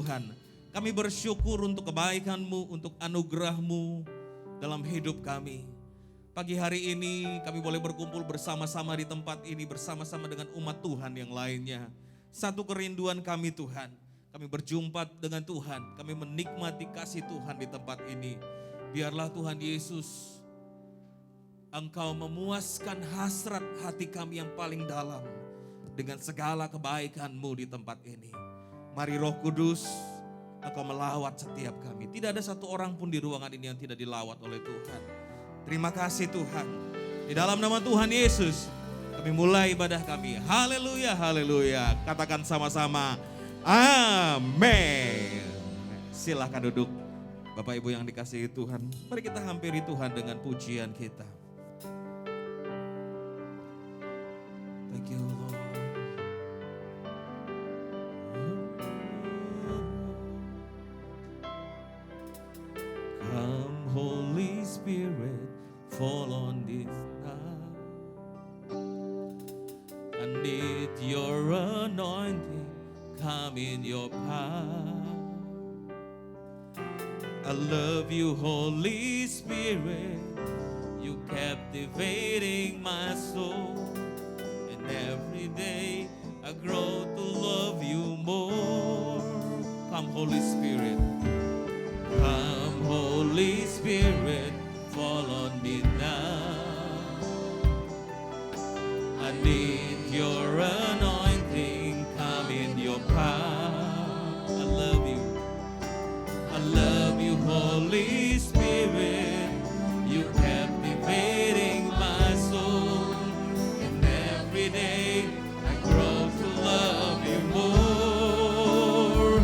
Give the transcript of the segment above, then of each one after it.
Tuhan, kami bersyukur untuk kebaikan-Mu, untuk anugerah-Mu dalam hidup kami. Pagi hari ini kami boleh berkumpul bersama-sama di tempat ini bersama-sama dengan umat Tuhan yang lainnya. Satu kerinduan kami Tuhan, kami berjumpa dengan Tuhan, kami menikmati kasih Tuhan di tempat ini. Biarlah Tuhan Yesus, Engkau memuaskan hasrat hati kami yang paling dalam dengan segala kebaikan-Mu di tempat ini. Mari Roh Kudus, Engkau melawat setiap kami. Tidak ada satu orang pun di ruangan ini yang tidak dilawat oleh Tuhan. Terima kasih Tuhan. Di dalam nama Tuhan Yesus, kami mulai ibadah kami. Haleluya, haleluya. Katakan sama-sama, amin. Silahkan duduk. Bapak Ibu yang dikasihi Tuhan, mari kita hampiri Tuhan dengan pujian kita. Thank you Lord. Come Holy Spirit, fall on this night. I need your anointing, come in your power. I love you Holy Spirit, you captivating my soul. And every day I grow to love you more. Come Holy Spirit. Come Holy Spirit, fall on me now. I need your anointing, come in your power. I love you Holy Spirit, you captivating my soul. And every day I grow to love you more.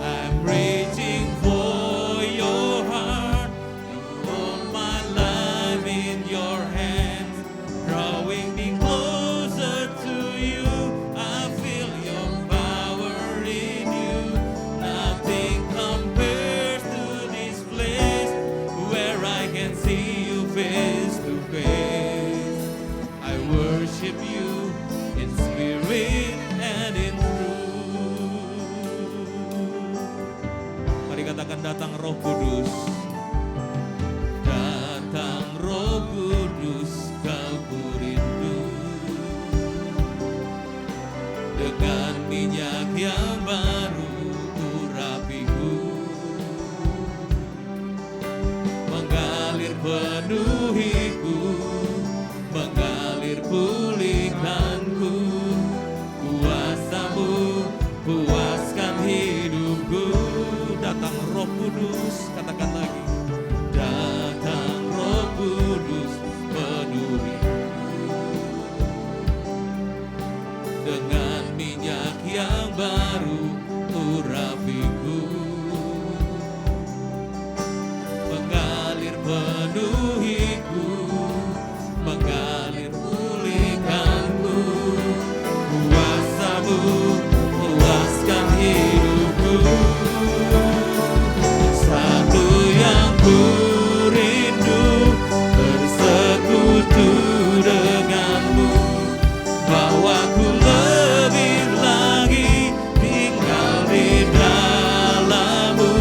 I'm reaching for your heart, you hold my life in your hands, drawing me closer to you. I feel your power in you. Nothing compares to this place where I can see you face to face. I worship you in spirit and in truth. Mari katakan, datang Roh Kudus. Datang Roh Kudus, kau ku rindu. Dengan minyak yang baru urapiku, mengalir penuhiku, mengalir pulihkanku. Kuasa-Mu puaskan hidupku. Datang Roh Kudus, katakan lagi. Datang Roh Kudus, penuhiku. Dengan minyak yang baru urapiku, mengalir penuhiku, mengalir pulihkanku. Kuasa-Mu puaskan hidupku. Satu yang ku rindu, bersekutu denganmu, bahwa ku lebih lagi tinggal di dalam-Mu,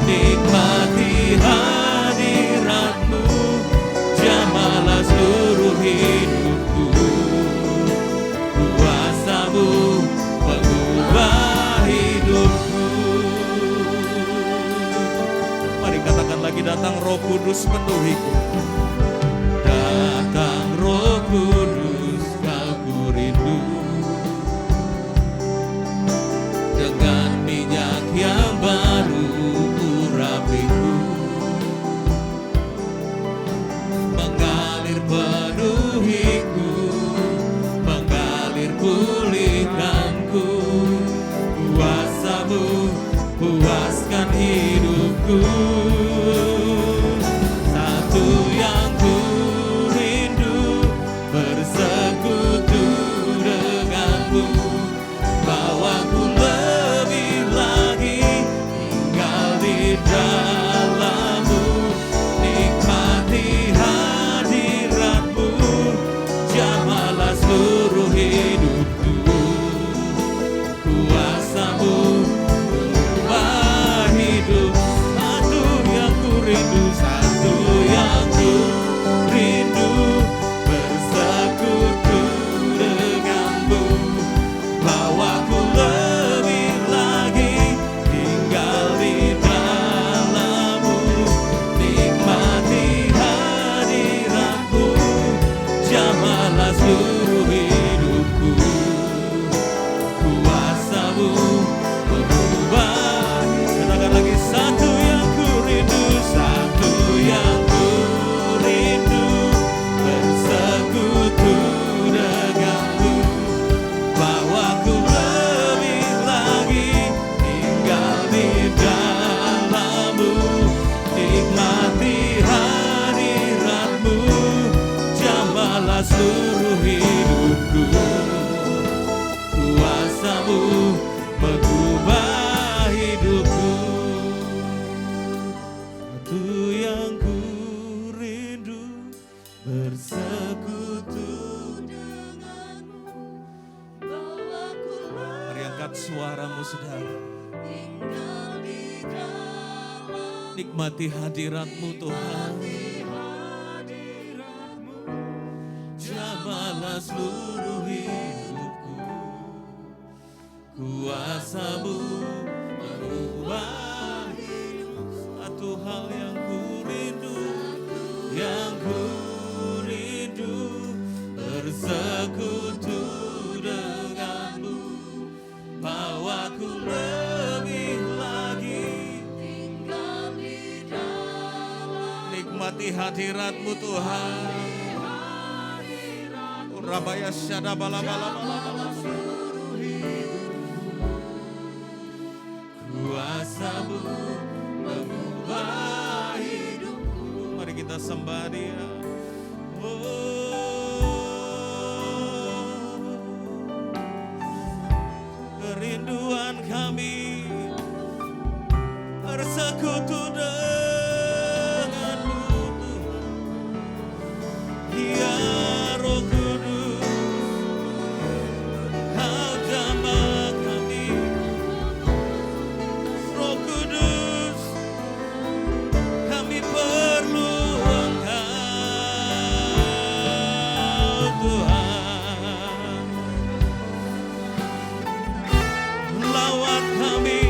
nikmati hadirat-Mu, jamahlah seluruh hidupku. Kuasa-Mu mengubah hidupku. Mari katakan lagi, datang Roh Kudus penuhiku. Datang Roh Kudus, kau ku rindu. Dengan minyak yang baru urapiku, mengalir penuhiku, mengalir pulihkanku. Kuasa-Mu puaskan hidupku. Satu yang ku rindu, bersekutu denganmu, bahwa ku lebih lagi tinggal di dalam-Mu, nikmati hadirat-Mu, jamahlah seluruh hidupku. Kuasa-Mu hidupku. Satu yang ku rindu, bersekutu denganmu. Mari angkat suaramu saudara. Nikmati hadirat-Mu Tuhan. Jamalah seluruh hidupku. Kuasa-Mu mengubah hidup. Satu hal yang ku rindu, bersekutu denganmu. Bawaku lebih lagi tinggal di dalam. Nikmati hadirat-Mu Tuhan. Rabaya syada bala bala bala bala. Kuasa-Mu mengubah hidupku. Mari kita sembah Dia. Kerinduan kami bersekutu denganmu Tuhan. Ya Roh Kudus, Kau jamah kami. Roh Kudus, kami perlu Engkau Tuhan. Lawat kami,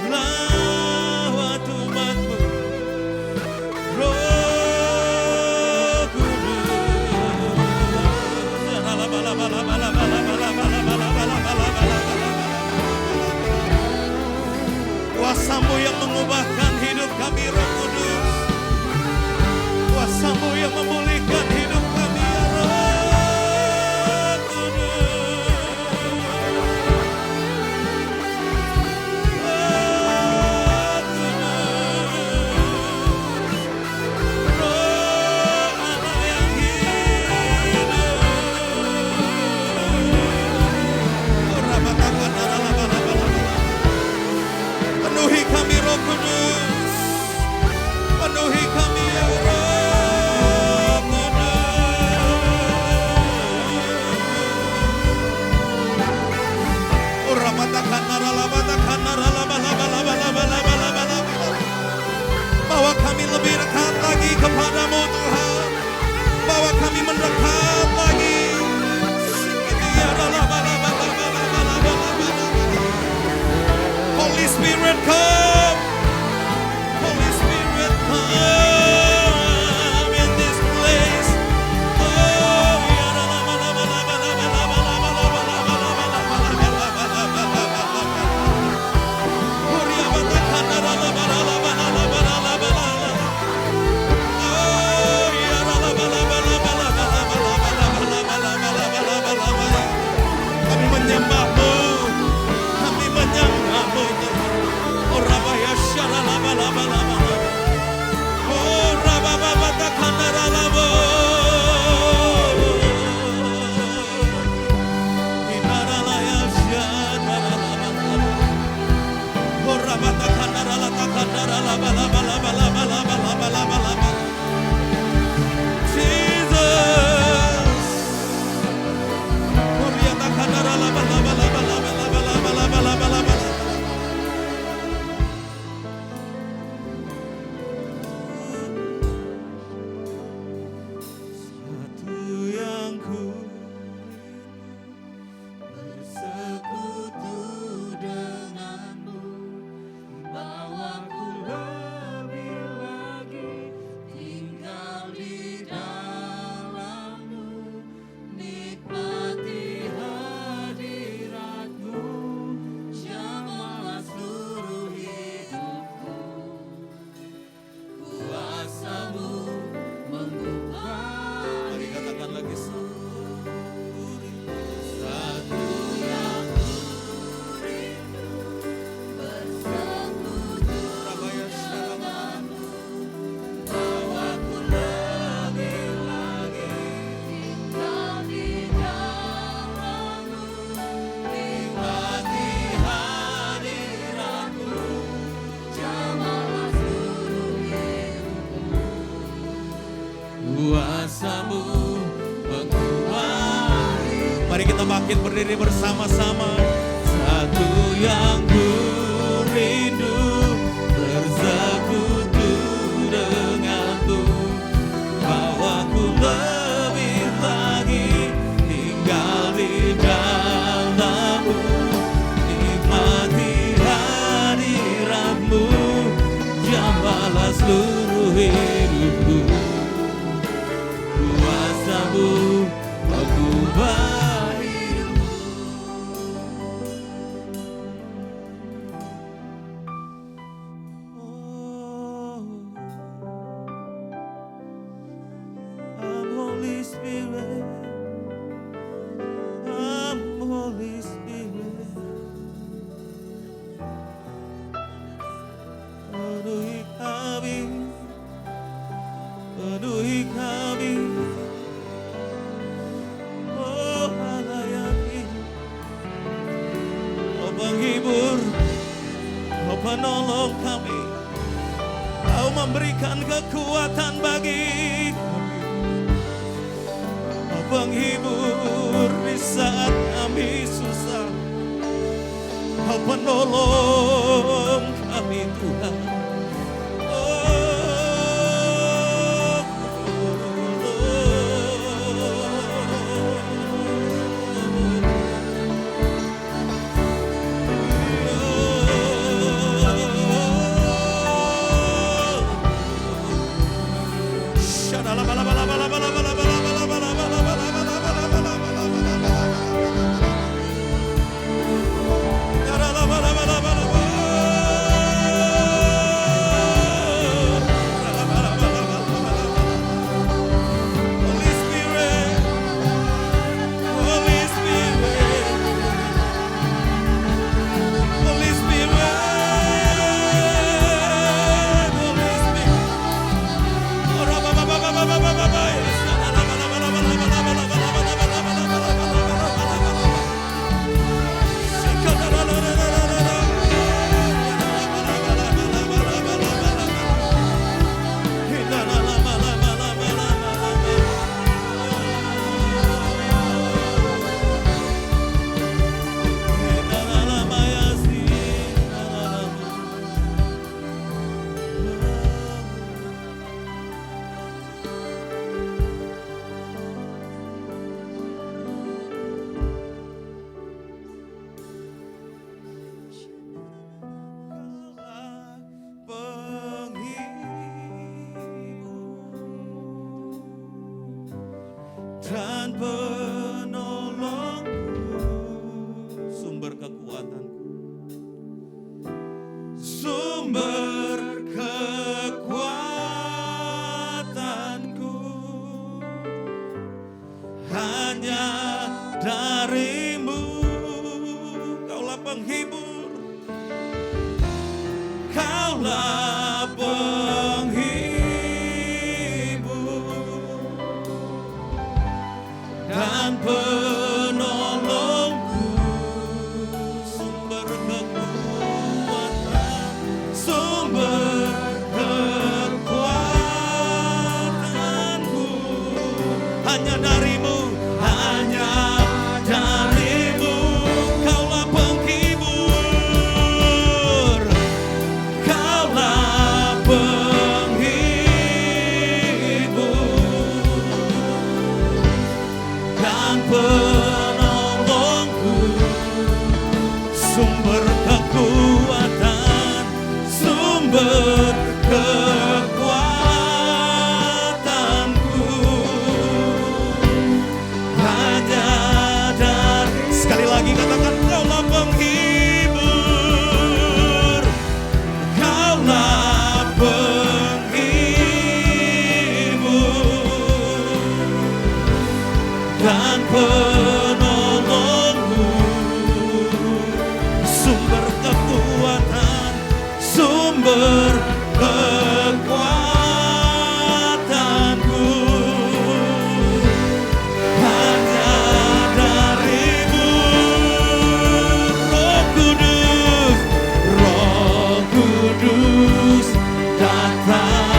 lawat umat-Mu. Roh Kudus, kuasa-Mu yang mengubahkan hidup kami, Roh Kudus. Kuasa-Mu yang memulihkan hidup kami, ya Roh Kudus. Roh Kudus, Roh Allah yang hidup. Penuhi kami, Roh Kudus. Penuhi kami, ya Roh Kudus. Bawa kami lebih dekat lagi kepadamu Tuhan. Bawa kami mendekat lagi. Holy Spirit come. Holy Spirit come in this place. Kami menyembah-Mu. Kami menyembah-Mu. bangkit berdiri bersama-sama. Satu yang ku rindu, bersekutu denganmu, bawaku lebih lagi tinggal di dalammu, nikmati hadiratmu, jamahlah seluruh hidupku. Kuasamu mengubah hidupku. I'm Holy Spirit, I'm Holy Spirit. Penuhi kami, penuhi kami. Oh halayati, oh penghibur, oh penolong kami. Kau memberikan kekuatan bagi kami, oh penghibur di saat kami susah, oh penolong kami Tuhan. Dan penolongku, sumber kekuatanku, sumber kekuatanku, hanya darimu. Kaulah penghibur, kaulah penghibur, dan penolongku, sumber kekuatan, sumber kekuatanku, hanya darimu, hanya darimu. Kaulah penghibur, kaulah penghibur, dan penolongku, sumber kekuatan, sumber kekuatanku, hanya dari. Sekali lagi katakan, kaulah penghibur, kaulah penghibur, dan penolongku, sumber kekuatan, sumber kekuatanku, hanya darimu. Roh Kudus, Roh Kudus, datanglah.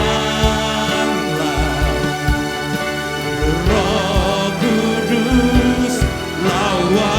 Roh Kudus, lawan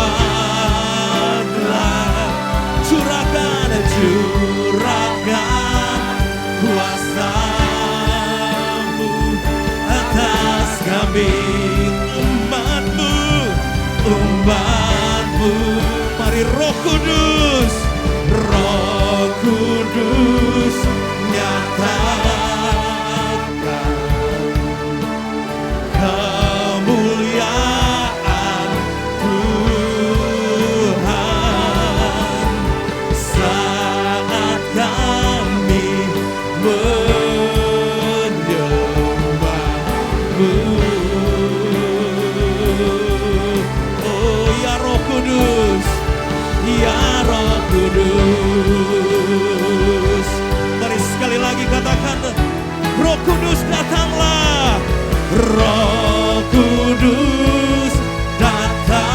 Kudus datanglah. Roh Kudus datanglah.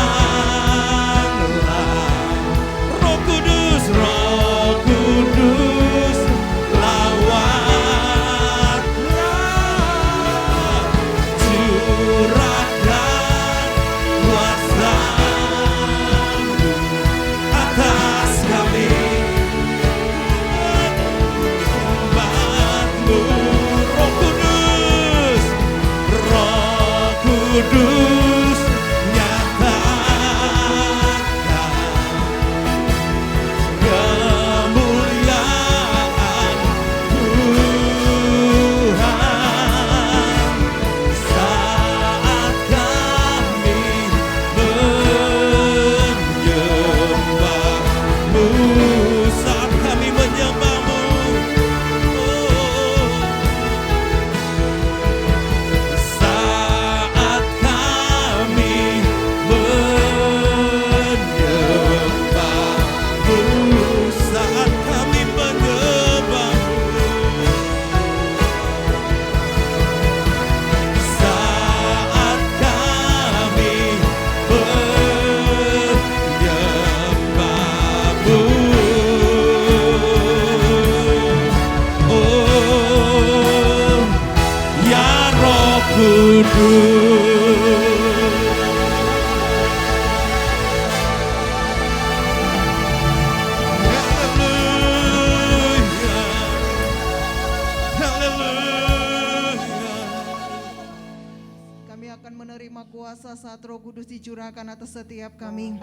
Roh Kudus, Roh Kudus lawatlah. Curahkan kuasa-Mu atas kami. Umat-Mu. Roh Kudus, Roh Kudus nyatakan kemuliaan Tuhan saat kami menyembah-Mu, saat kami menyembah-Mu. Saat kami menyembah-Mu, saat kami menyembah-Mu, saat kami menyembah-Mu. Oh, ya Roh Kudus. Kami akan menerima kuasa saat Roh Kudus dicurahkan atas setiap kami.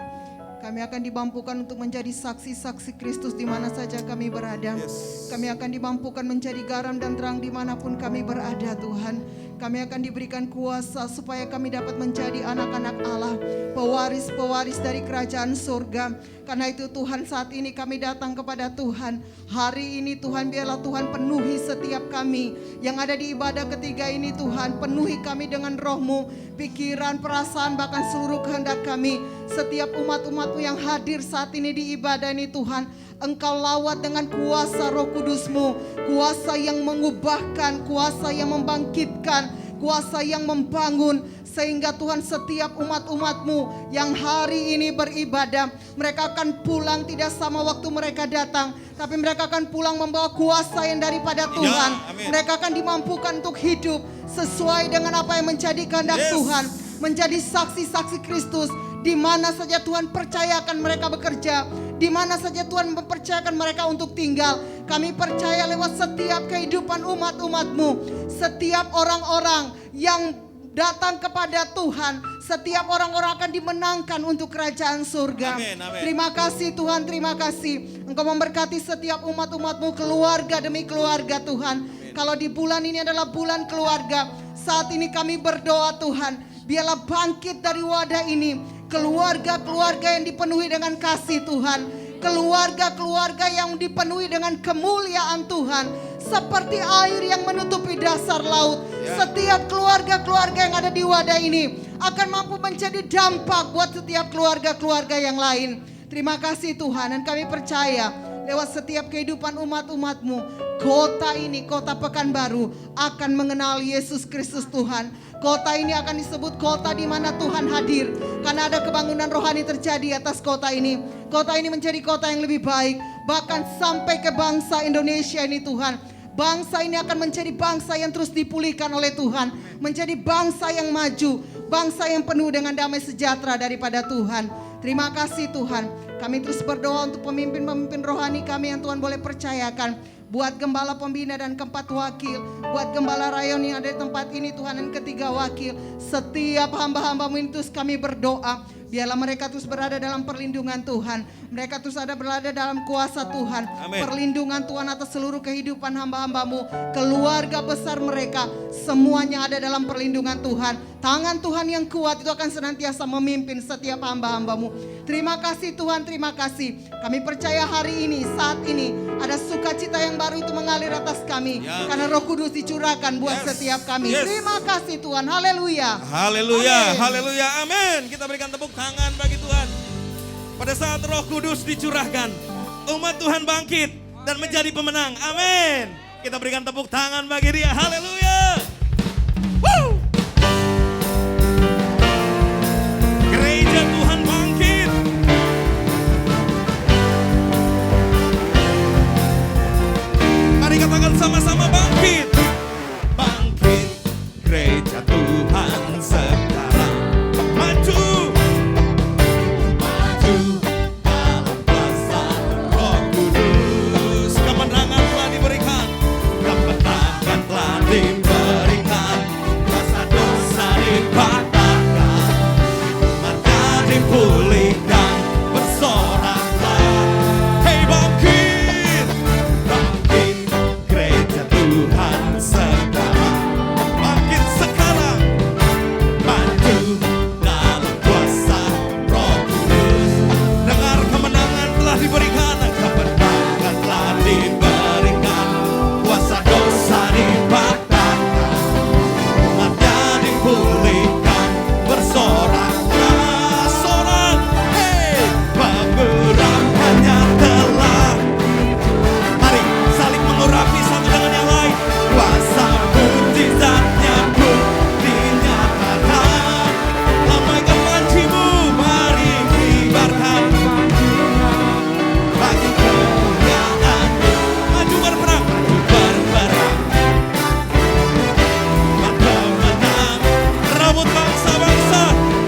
Kami akan dimampukan untuk menjadi saksi-saksi Kristus di mana saja kami berada. Kami akan dimampukan menjadi garam dan terang dimanapun kami berada, Tuhan. Kami akan diberikan kuasa supaya kami dapat menjadi anak-anak Allah, pewaris-pewaris dari kerajaan surga. Karena itu Tuhan, saat ini kami datang kepada Tuhan. Hari ini Tuhan, biarlah Tuhan penuhi setiap kami yang ada di ibadah ketiga ini, Tuhan. Penuhi kami dengan Roh-Mu, pikiran, perasaan, bahkan seluruh kehendak kami. Setiap umat-umat-Mu yang hadir saat ini di ibadah ini, Tuhan, Engkau lawat dengan kuasa Roh Kudus-Mu, kuasa yang mengubahkan, kuasa yang membangkitkan, kuasa yang membangun. Sehingga Tuhan, setiap umat-umat-Mu yang hari ini beribadah, mereka akan pulang tidak sama waktu mereka datang, tapi mereka akan pulang membawa kuasa yang daripada Tuhan. Mereka akan dimampukan untuk hidup sesuai dengan apa yang menjadi kehendak Tuhan, menjadi saksi-saksi Kristus. Di mana saja Tuhan percayakan mereka bekerja, di mana saja Tuhan mempercayakan mereka untuk tinggal. Kami percaya lewat setiap kehidupan umat-umat-Mu, setiap orang-orang yang datang kepada Tuhan, setiap orang-orang akan dimenangkan untuk kerajaan surga. Amin, amin. Terima kasih Tuhan, terima kasih. Engkau memberkati setiap umat-umat-Mu, keluarga demi keluarga, Tuhan. Kalau di bulan ini adalah bulan keluarga, saat ini kami berdoa, Tuhan, biarlah bangkit dari wadah ini keluarga-keluarga yang dipenuhi dengan kasih Tuhan, keluarga-keluarga yang dipenuhi dengan kemuliaan Tuhan, seperti air yang menutupi dasar laut. Setiap keluarga-keluarga yang ada di wadah ini akan mampu menjadi dampak buat setiap keluarga-keluarga yang lain. Terima kasih Tuhan, dan kami percaya lewat setiap kehidupan umat-umat-Mu, kota ini, kota Pekanbaru, akan mengenal Yesus Kristus Tuhan. Kota ini akan disebut kota di mana Tuhan hadir, karena ada kebangunan rohani terjadi atas kota ini. Kota ini menjadi kota yang lebih baik, bahkan sampai ke bangsa Indonesia ini, Tuhan. Bangsa ini akan menjadi bangsa yang terus dipulihkan oleh Tuhan, menjadi bangsa yang maju, bangsa yang penuh dengan damai sejahtera daripada Tuhan. Terima kasih Tuhan. Kami terus berdoa untuk pemimpin-pemimpin rohani kami yang Tuhan boleh percayakan. Buat gembala pembina dan keempat wakil, buat gembala rayon yang ada di tempat ini Tuhan, dan ketiga wakil. Setiap hamba-hamba-Mu ini terus kami berdoa, biarlah mereka terus berada dalam perlindungan Tuhan. Mereka terus berada dalam kuasa Tuhan. Amin. Perlindungan Tuhan atas seluruh kehidupan hamba-hamba-Mu, keluarga besar mereka, semuanya ada dalam perlindungan Tuhan. Tangan Tuhan yang kuat itu akan senantiasa memimpin setiap hamba-hamba-Mu. Terima kasih Tuhan, terima kasih. Kami percaya hari ini, saat ini, ada sukacita yang baru itu mengalir atas kami. Karena Roh Kudus dicurahkan buat setiap kami. Terima kasih Tuhan, haleluya. Haleluya, Amin. haleluya, amin. Kita berikan tepuk tangan bagi Tuhan. Pada saat Roh Kudus dicurahkan, umat Tuhan bangkit dan menjadi pemenang. Amin. Kita berikan tepuk tangan bagi dia. Haleluya. Woo! Gereja Tuhan bangkit. Mari katakan sama-sama bangkit. Bangkit gereja Tuhan sekarang. Maju. Maju dalam kuasa Roh Kudus. Kemenangan telah diberikan. Kemenangan telah diberikan. Kuasa dosa dipatahkan. Mata dipulihkan. Bersoraklah. Hey bangkit. Bangkit gereja Tuhan sekarang. Bangkit sekarang. Maju dalam kuasa Roh Kudus. Dengar kemenangan telah diberikan. Kemenangan telah diberikan. Kuasa dosa dipatahkan. Mata dipulihkan. Bersoraklah sorak. Hey, pengurapannya telah. Mari saling mengurapi satu dengan yang lain. Kuasa mujizatnya pun dinyatakan. Lambaikan pancimu, mari kibarkan. Bagi kemuliaan, maju berperang, berperang. Berkemenang, rebut bangsa-bangsa,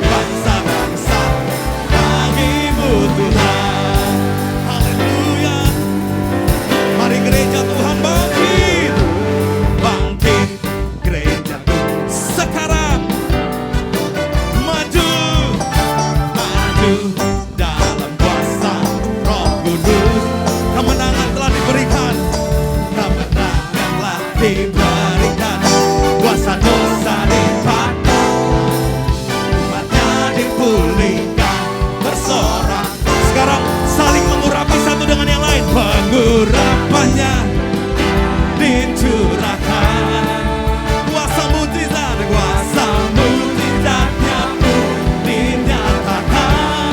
bangsa-bangsa. Bagimu Tuhan, haleluya. Mari gereja Tuhan bangkit. Bangkit gereja Tuhan sekarang. Maju. Maju dalam kuasa Roh Kudus. Kemenangan telah diberikan. Kemenangan telah diberikan. Kuasa dosa dipatahkan. Umatnya dipulihkan. Bersorak. Sekarang saling mengurapi satu dengan yang lain. Pengurapannya dicurahkan. Kuasa mujizatnya pun dinyatakan.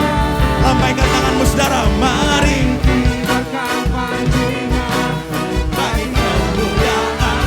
Lambaikan tanganmu saudara, mari kibarkan pancinya. Bagi kemuliaan,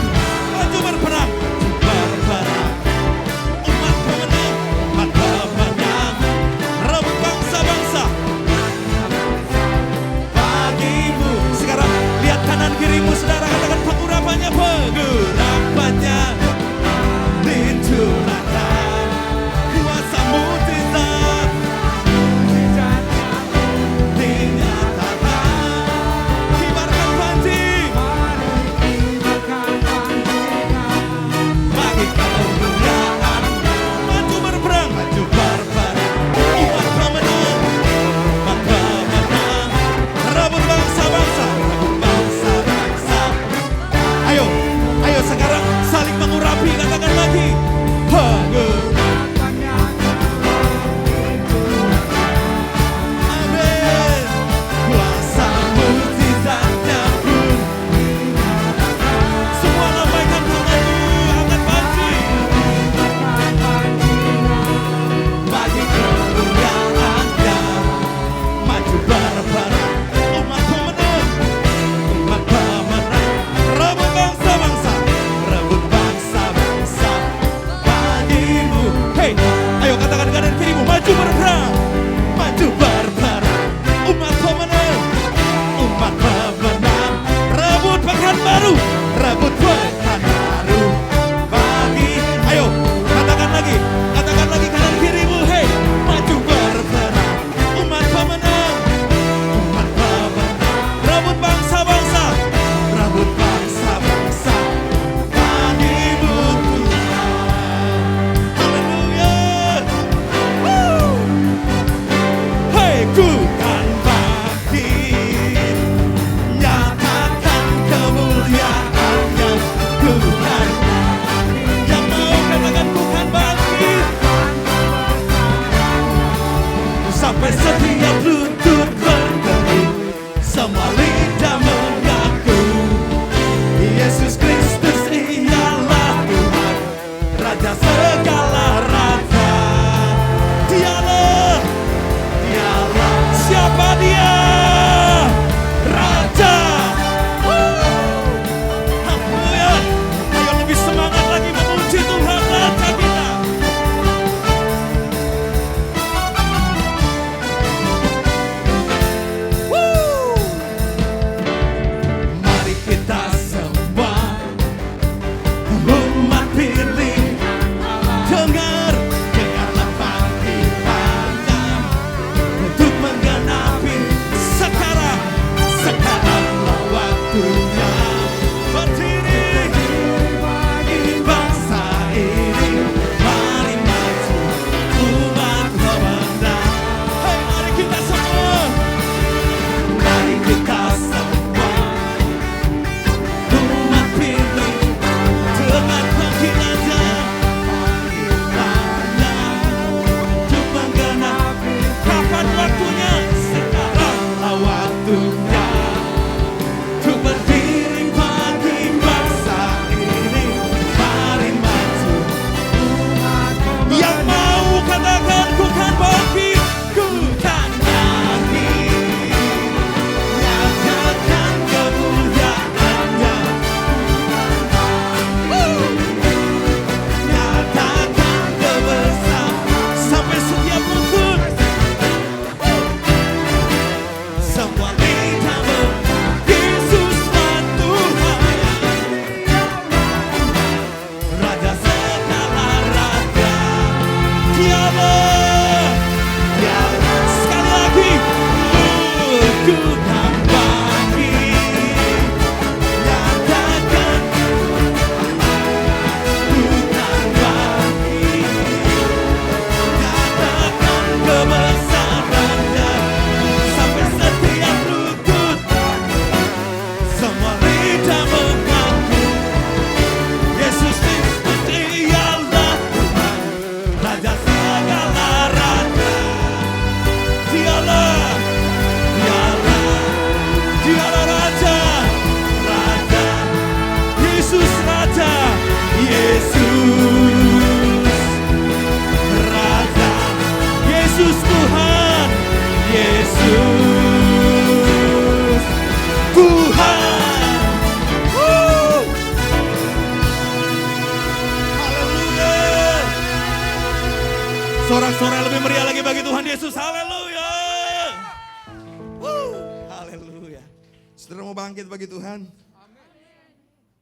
bangkit bagi Tuhan?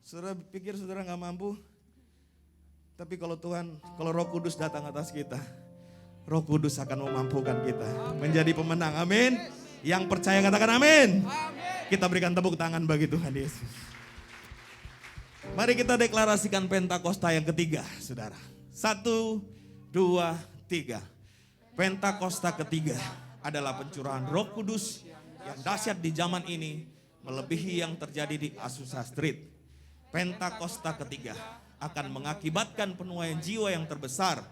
Saudara pikir saudara gak mampu? Tapi kalau Roh Kudus datang atas kita, Roh Kudus akan memampukan kita menjadi pemenang. Amin. Yang percaya katakan amin. Kita berikan tepuk tangan bagi Tuhan Yesus. Mari kita deklarasikan Pentakosta yang ketiga, saudara. 1, 2, 3. Pentakosta ketiga adalah pencurahan Roh Kudus yang dahsyat di zaman ini, melebihi yang terjadi di Azusa Street. Pentakosta ketiga akan mengakibatkan penuaian jiwa yang terbesar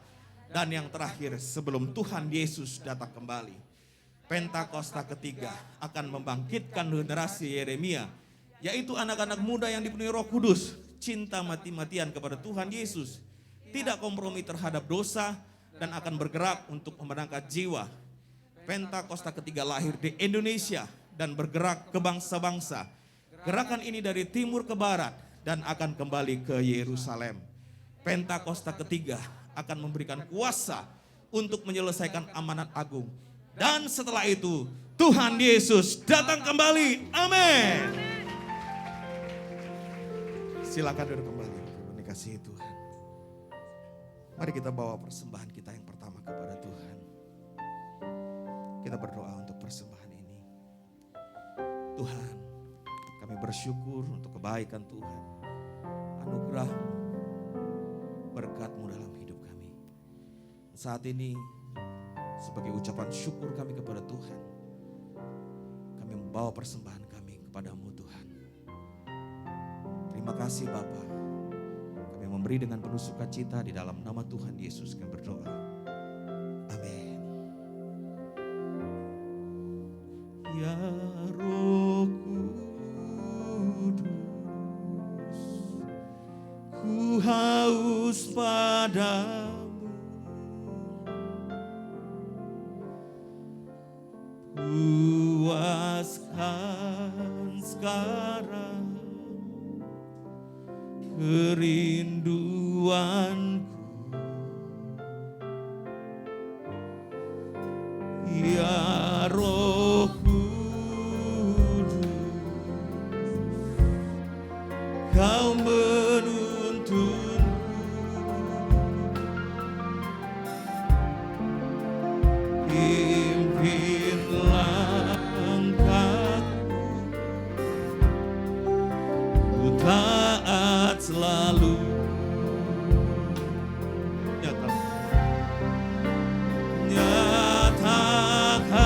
dan yang terakhir sebelum Tuhan Yesus datang kembali. Pentakosta ketiga akan membangkitkan generasi Yeremia, yaitu anak-anak muda yang dipenuhi Roh Kudus, cinta mati-matian kepada Tuhan Yesus, tidak kompromi terhadap dosa, dan akan bergerak untuk memenangkan jiwa. Pentakosta ketiga lahir di Indonesia dan bergerak ke bangsa-bangsa. Gerakan ini dari timur ke barat dan akan kembali ke Yerusalem. Pentakosta ketiga akan memberikan kuasa untuk menyelesaikan amanat agung. Dan setelah itu Tuhan Yesus datang kembali. Amin. Silakan duduk kembali. Dikasihi Tuhan. Mari kita bawa persembahan kita yang pertama kepada Tuhan. Kita berdoa untuk persembahan ini. Tuhan, kami bersyukur untuk kebaikan Tuhan, anugerah-Mu, berkat-Mu dalam hidup kami. Saat ini, sebagai ucapan syukur kami kepada Tuhan, kami membawa persembahan kami kepada-Mu Tuhan. Terima kasih Bapa. Kami memberi dengan penuh sukacita di dalam nama Tuhan Yesus kami berdoa. Amin. Ya Roh Kudus, ku haus padamu, puaskan sekarang kerinduanku. Ya Roh Kudus, Kau menuntunku, pimpin langkahku, ku taat selalu. Nyatakan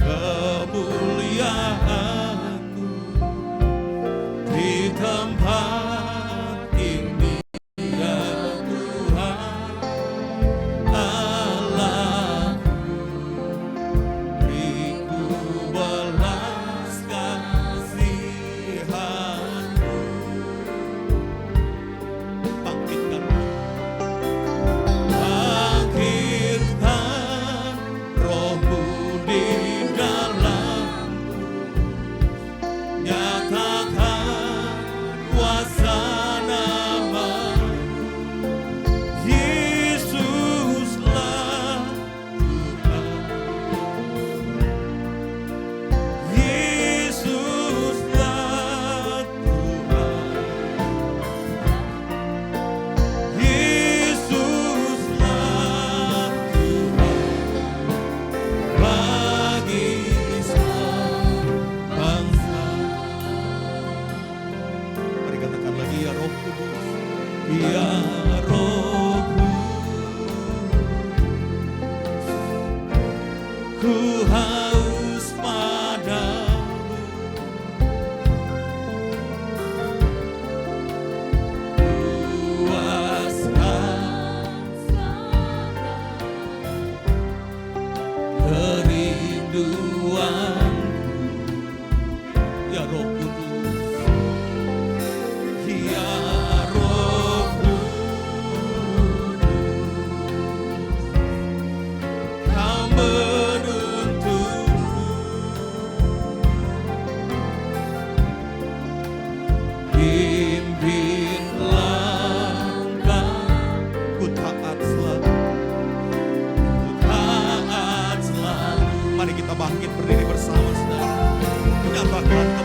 kemuliaan-Mu di tempat ini, ya Tuhan Allahku. Beriku belas kasihan-Mu. Bangkitkan Roh-Mu di dalamku. Nyatakan kuasa nama-Mu. Yesuslah Tuhan. Yesuslah Tuhan. Yesuslah Tuhan bagi sebangsa. Mari katakan lagi, ya Roh Kudus, ya Roh Kudus, ku haus padamu, puaskan kerinduanku. Ya Roh Kudus, ya Roh Kudus, Kau menuntunku, pimpin langkahku, taat selalu, taat selalu. Mari kita bangkit berdiri bersama, saudara. Nyatakan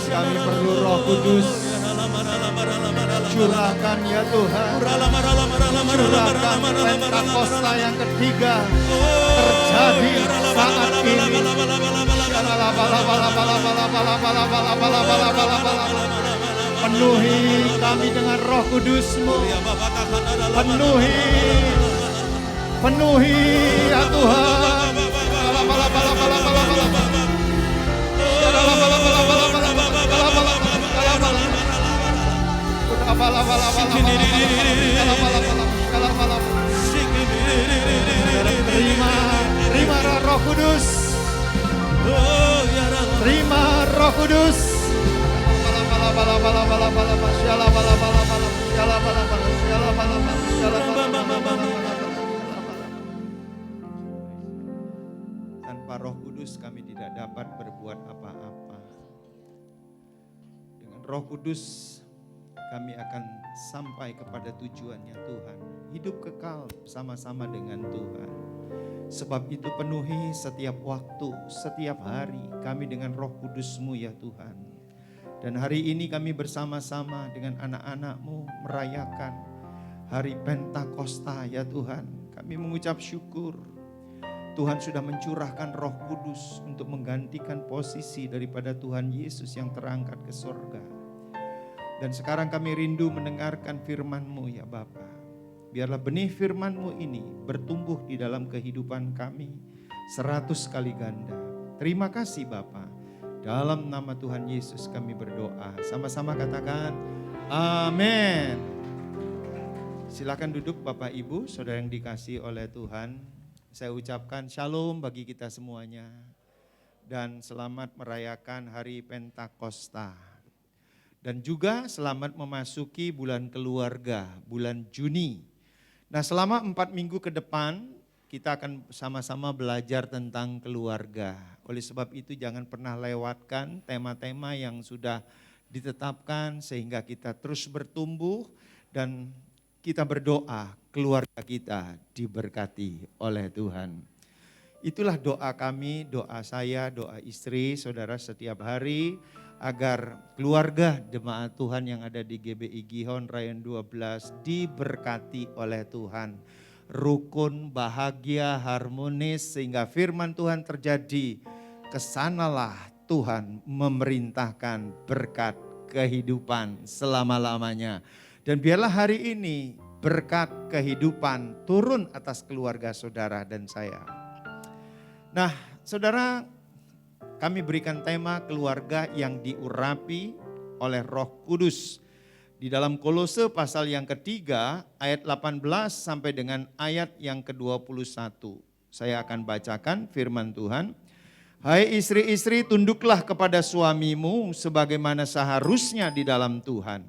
Kami perlu Roh Kudus. Curahkan ya Tuhan. Curahkan Pentakosta yang ketiga terjadi saat ini. Penuhi kami dengan Roh Kudus-Mu. Penuhi ya Tuhan. Terima Roh Kudus. Terima Roh Kudus. Tanpa Roh Kudus kami tidak dapat berbuat apa-apa. Dengan Roh Kudus kami akan sampai kepada tujuannya Tuhan. Hidup kekal bersama-sama dengan Tuhan. Sebab itu penuhi setiap waktu, setiap hari kami dengan Roh Kudus-Mu ya Tuhan. Dan hari ini kami bersama-sama dengan anak-anak-Mu merayakan hari Pentakosta ya Tuhan. Kami mengucap syukur. Tuhan sudah mencurahkan Roh Kudus untuk menggantikan posisi daripada Tuhan Yesus yang terangkat ke surga. Dan sekarang kami rindu mendengarkan firman-Mu ya Bapa. Biarlah benih firman-Mu ini bertumbuh di dalam kehidupan kami 100 kali ganda. Terima kasih Bapa. Dalam nama Tuhan Yesus kami berdoa. Sama-sama katakan amin. Silakan duduk Bapak Ibu, saudara yang dikasihi oleh Tuhan. Saya ucapkan shalom bagi kita semuanya. Dan selamat merayakan hari Pentakosta. Dan juga selamat memasuki bulan keluarga, bulan Juni. Nah selama 4 minggu ke depan kita akan sama-sama belajar tentang keluarga. Oleh sebab itu jangan pernah lewatkan tema-tema yang sudah ditetapkan sehingga kita terus bertumbuh dan kita berdoa keluarga kita diberkati oleh Tuhan. Itulah doa kami, doa saya, doa istri, saudara setiap hari. Agar keluarga jemaat Tuhan yang ada di GBI Gihon Rayon 12 diberkati oleh Tuhan. Rukun, bahagia, harmonis sehingga firman Tuhan terjadi. Kesanalah Tuhan memerintahkan berkat kehidupan selama-lamanya. Dan biarlah hari ini berkat kehidupan turun atas keluarga saudara dan saya. Nah saudara, kami berikan tema keluarga yang diurapi oleh Roh Kudus. Di dalam Kolose pasal yang ketiga ayat 18 sampai dengan ayat yang ke-21. Saya akan bacakan firman Tuhan. Hai istri-istri, tunduklah kepada suamimu sebagaimana seharusnya di dalam Tuhan.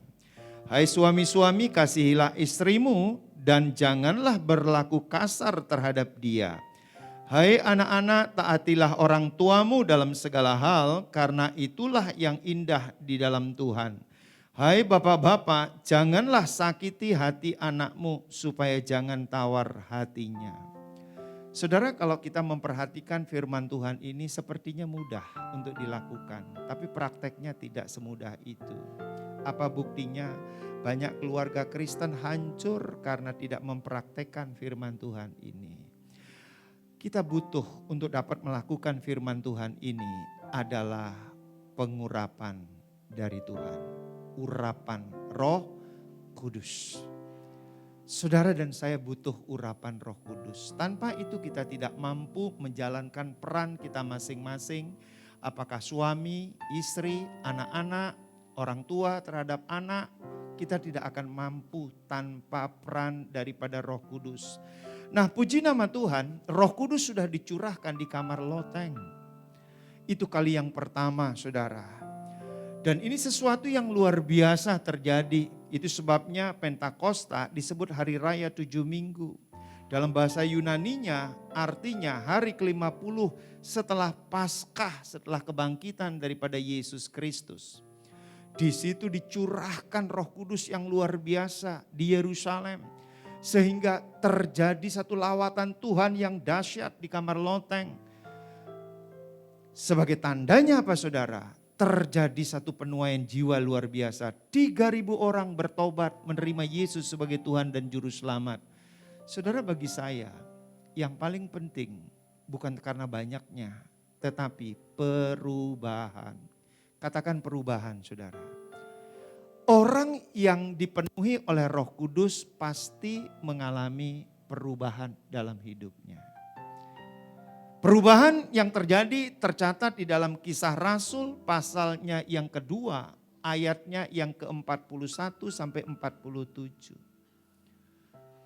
Hai suami-suami, kasihilah istrimu dan janganlah berlaku kasar terhadap dia. Hai anak-anak, taatilah orang tuamu dalam segala hal, karena itulah yang indah di dalam Tuhan. Hai bapak-bapak, janganlah sakiti hati anakmu, supaya jangan tawar hatinya. Saudara, kalau kita memperhatikan firman Tuhan ini sepertinya mudah untuk dilakukan, tapi prakteknya tidak semudah itu. Apa buktinya? Banyak keluarga Kristen hancur karena tidak mempraktekkan firman Tuhan ini. Kita butuh untuk dapat melakukan firman Tuhan ini adalah pengurapan dari Tuhan. Urapan Roh Kudus. Saudara dan saya butuh urapan Roh Kudus. Tanpa itu kita tidak mampu menjalankan peran kita masing-masing. Apakah suami, istri, anak-anak, orang tua terhadap anak. Kita tidak akan mampu tanpa peran daripada Roh Kudus. Nah puji nama Tuhan, Roh Kudus sudah dicurahkan di kamar loteng. Itu kali yang pertama saudara. Dan ini sesuatu yang luar biasa terjadi. Itu sebabnya Pentakosta disebut hari raya 7 minggu. Dalam bahasa Yunaninya artinya hari ke-50 setelah Paskah, setelah kebangkitan daripada Yesus Kristus. Di situ dicurahkan Roh Kudus yang luar biasa di Yerusalem. Sehingga terjadi satu lawatan Tuhan yang dahsyat di kamar loteng. Sebagai tandanya apa saudara? Terjadi satu penuaian jiwa luar biasa. 3.000 orang bertobat menerima Yesus sebagai Tuhan dan Juru Selamat. Saudara, bagi saya yang paling penting bukan karena banyaknya, tetapi perubahan. Katakan perubahan, saudara. Orang yang dipenuhi oleh Roh Kudus pasti mengalami perubahan dalam hidupnya. Perubahan yang terjadi tercatat di dalam Kisah Rasul pasalnya yang kedua, ayatnya yang ke-41 sampai 47.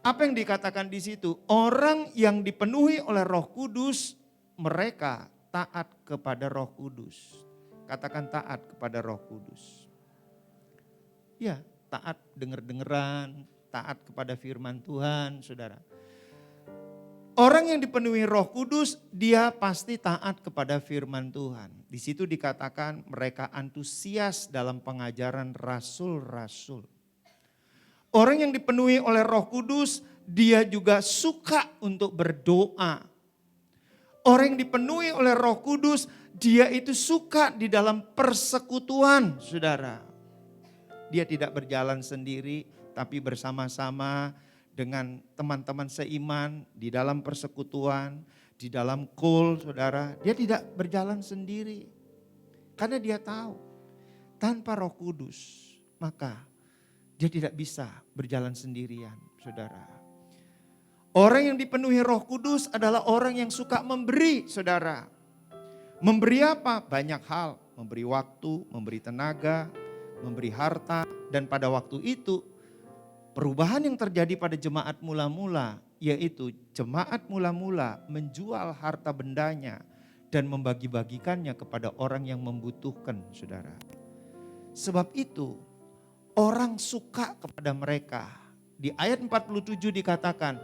Apa yang dikatakan di situ? Orang yang dipenuhi oleh Roh Kudus, mereka taat kepada Roh Kudus. Katakan taat kepada Roh Kudus. Ya, taat denger-dengeran, taat kepada firman Tuhan, saudara. Orang yang dipenuhi Roh Kudus, dia pasti taat kepada firman Tuhan. Di situ dikatakan mereka antusias dalam pengajaran rasul-rasul. Orang yang dipenuhi oleh Roh Kudus, dia juga suka untuk berdoa. Orang yang dipenuhi oleh Roh Kudus, dia itu suka di dalam persekutuan, saudara. Dia tidak berjalan sendiri, tapi bersama-sama dengan teman-teman seiman di dalam persekutuan, di dalam kul, saudara. Dia tidak berjalan sendiri. Karena dia tahu, tanpa Roh Kudus, maka dia tidak bisa berjalan sendirian, saudara. Orang yang dipenuhi Roh Kudus adalah orang yang suka memberi, saudara. Memberi apa? Banyak hal. Memberi waktu, memberi tenaga, memberi harta. Dan pada waktu itu perubahan yang terjadi pada jemaat mula-mula, yaitu jemaat mula-mula menjual harta bendanya dan membagi-bagikannya kepada orang yang membutuhkan, saudara. Sebab itu orang suka kepada mereka. Di ayat 47 dikatakan,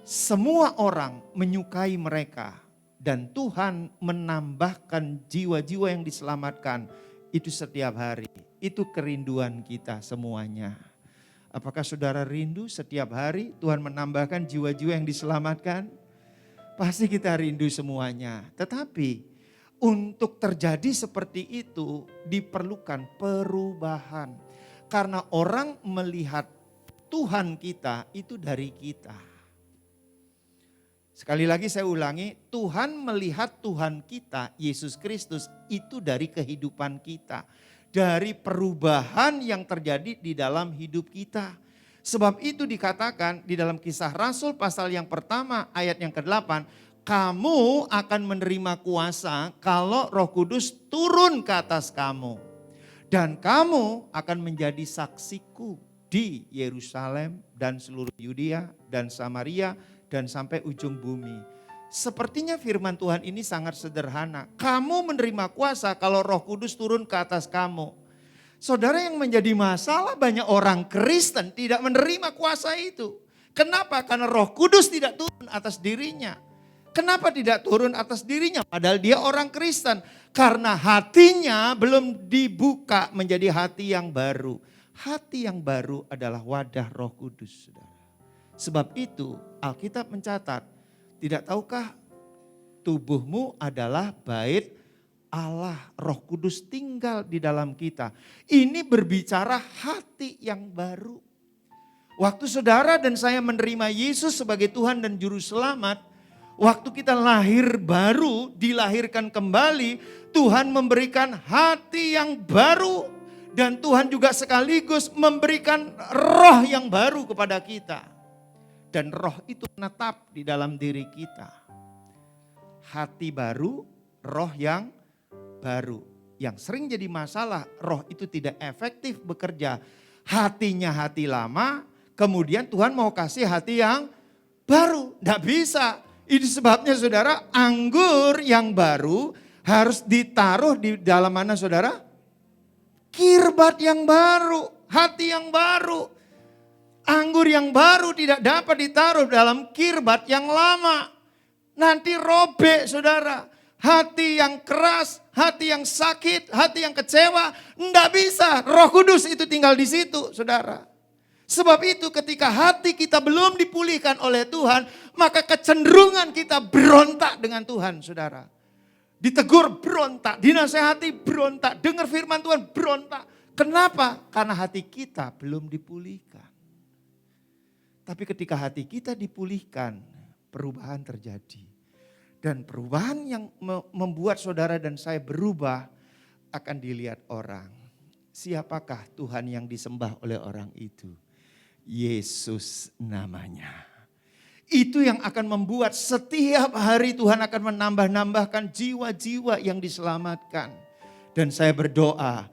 semua orang menyukai mereka. Dan Tuhan menambahkan jiwa-jiwa yang diselamatkan. Itu setiap hari. Itu kerinduan kita semuanya. Apakah saudara rindu setiap hari Tuhan menambahkan jiwa-jiwa yang diselamatkan? Pasti kita rindu semuanya. Tetapi untuk terjadi seperti itu diperlukan perubahan. Karena orang melihat Tuhan kita itu dari kita. Sekali lagi saya ulangi, Tuhan melihat Tuhan kita, Yesus Kristus itu dari kehidupan kita. Dari perubahan yang terjadi di dalam hidup kita. Sebab itu dikatakan di dalam Kisah Rasul pasal yang pertama ayat yang ke-8. Kamu akan menerima kuasa kalau Roh Kudus turun ke atas kamu. Dan kamu akan menjadi saksiku di Yerusalem dan seluruh Yudea dan Samaria dan sampai ujung bumi. Sepertinya firman Tuhan ini sangat sederhana. Kamu menerima kuasa kalau Roh Kudus turun ke atas kamu. Saudara, yang menjadi masalah banyak orang Kristen tidak menerima kuasa itu. Kenapa? Karena Roh Kudus tidak turun atas dirinya. Kenapa tidak turun atas dirinya? Padahal dia orang Kristen. Karena hatinya belum dibuka menjadi hati yang baru. Hati yang baru adalah wadah Roh Kudus, saudara. Sebab itu Alkitab mencatat, tidak tahukah tubuhmu adalah bait Allah, Roh Kudus tinggal di dalam kita. Ini berbicara hati yang baru. Waktu saudara dan saya menerima Yesus sebagai Tuhan dan Juru Selamat, waktu kita lahir baru, dilahirkan kembali, Tuhan memberikan hati yang baru. Dan Tuhan juga sekaligus memberikan roh yang baru kepada kita. Dan roh itu menetap di dalam diri kita. Hati baru, roh yang baru. Yang sering jadi masalah, roh itu tidak efektif bekerja. Hatinya hati lama, kemudian Tuhan mau kasih hati yang baru. Tidak bisa. Ini sebabnya saudara, anggur yang baru harus ditaruh di dalam mana saudara? Kirbat yang baru, hati yang baru. Anggur yang baru tidak dapat ditaruh dalam kirbat yang lama. Nanti robek saudara. Hati yang keras, hati yang sakit, hati yang kecewa. Tidak bisa, Roh Kudus itu tinggal di situ saudara. Sebab itu ketika hati kita belum dipulihkan oleh Tuhan, maka kecenderungan kita berontak dengan Tuhan saudara. Ditegur berontak, dinasehati berontak, dengar firman Tuhan berontak. Kenapa? Karena hati kita belum dipulihkan. Tapi ketika hati kita dipulihkan, perubahan terjadi. Dan perubahan yang membuat saudara dan saya berubah akan dilihat orang. Siapakah Tuhan yang disembah oleh orang itu? Yesus namanya. Itu yang akan membuat setiap hari Tuhan akan menambah-nambahkan jiwa-jiwa yang diselamatkan. Dan saya berdoa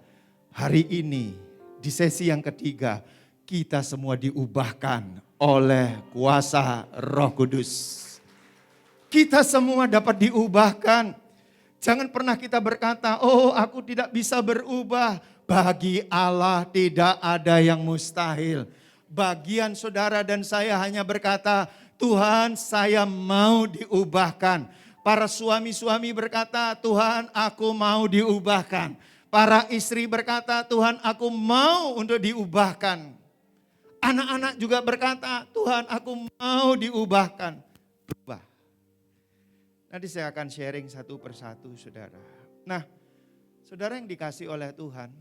hari ini di sesi yang ketiga kita semua diubahkan oleh kuasa Roh Kudus. Kita semua dapat diubahkan. Jangan pernah kita berkata, oh aku tidak bisa berubah. Bagi Allah tidak ada yang mustahil. Bagian saudara dan saya hanya berkata, Tuhan saya mau diubahkan. Para suami-suami berkata, Tuhan aku mau diubahkan. Para istri berkata, Tuhan aku mau untuk diubahkan. Anak-anak juga berkata, Tuhan aku mau diubahkan. Berubah. Nanti saya akan sharing satu persatu saudara. Nah, saudara yang dikasih oleh Tuhan,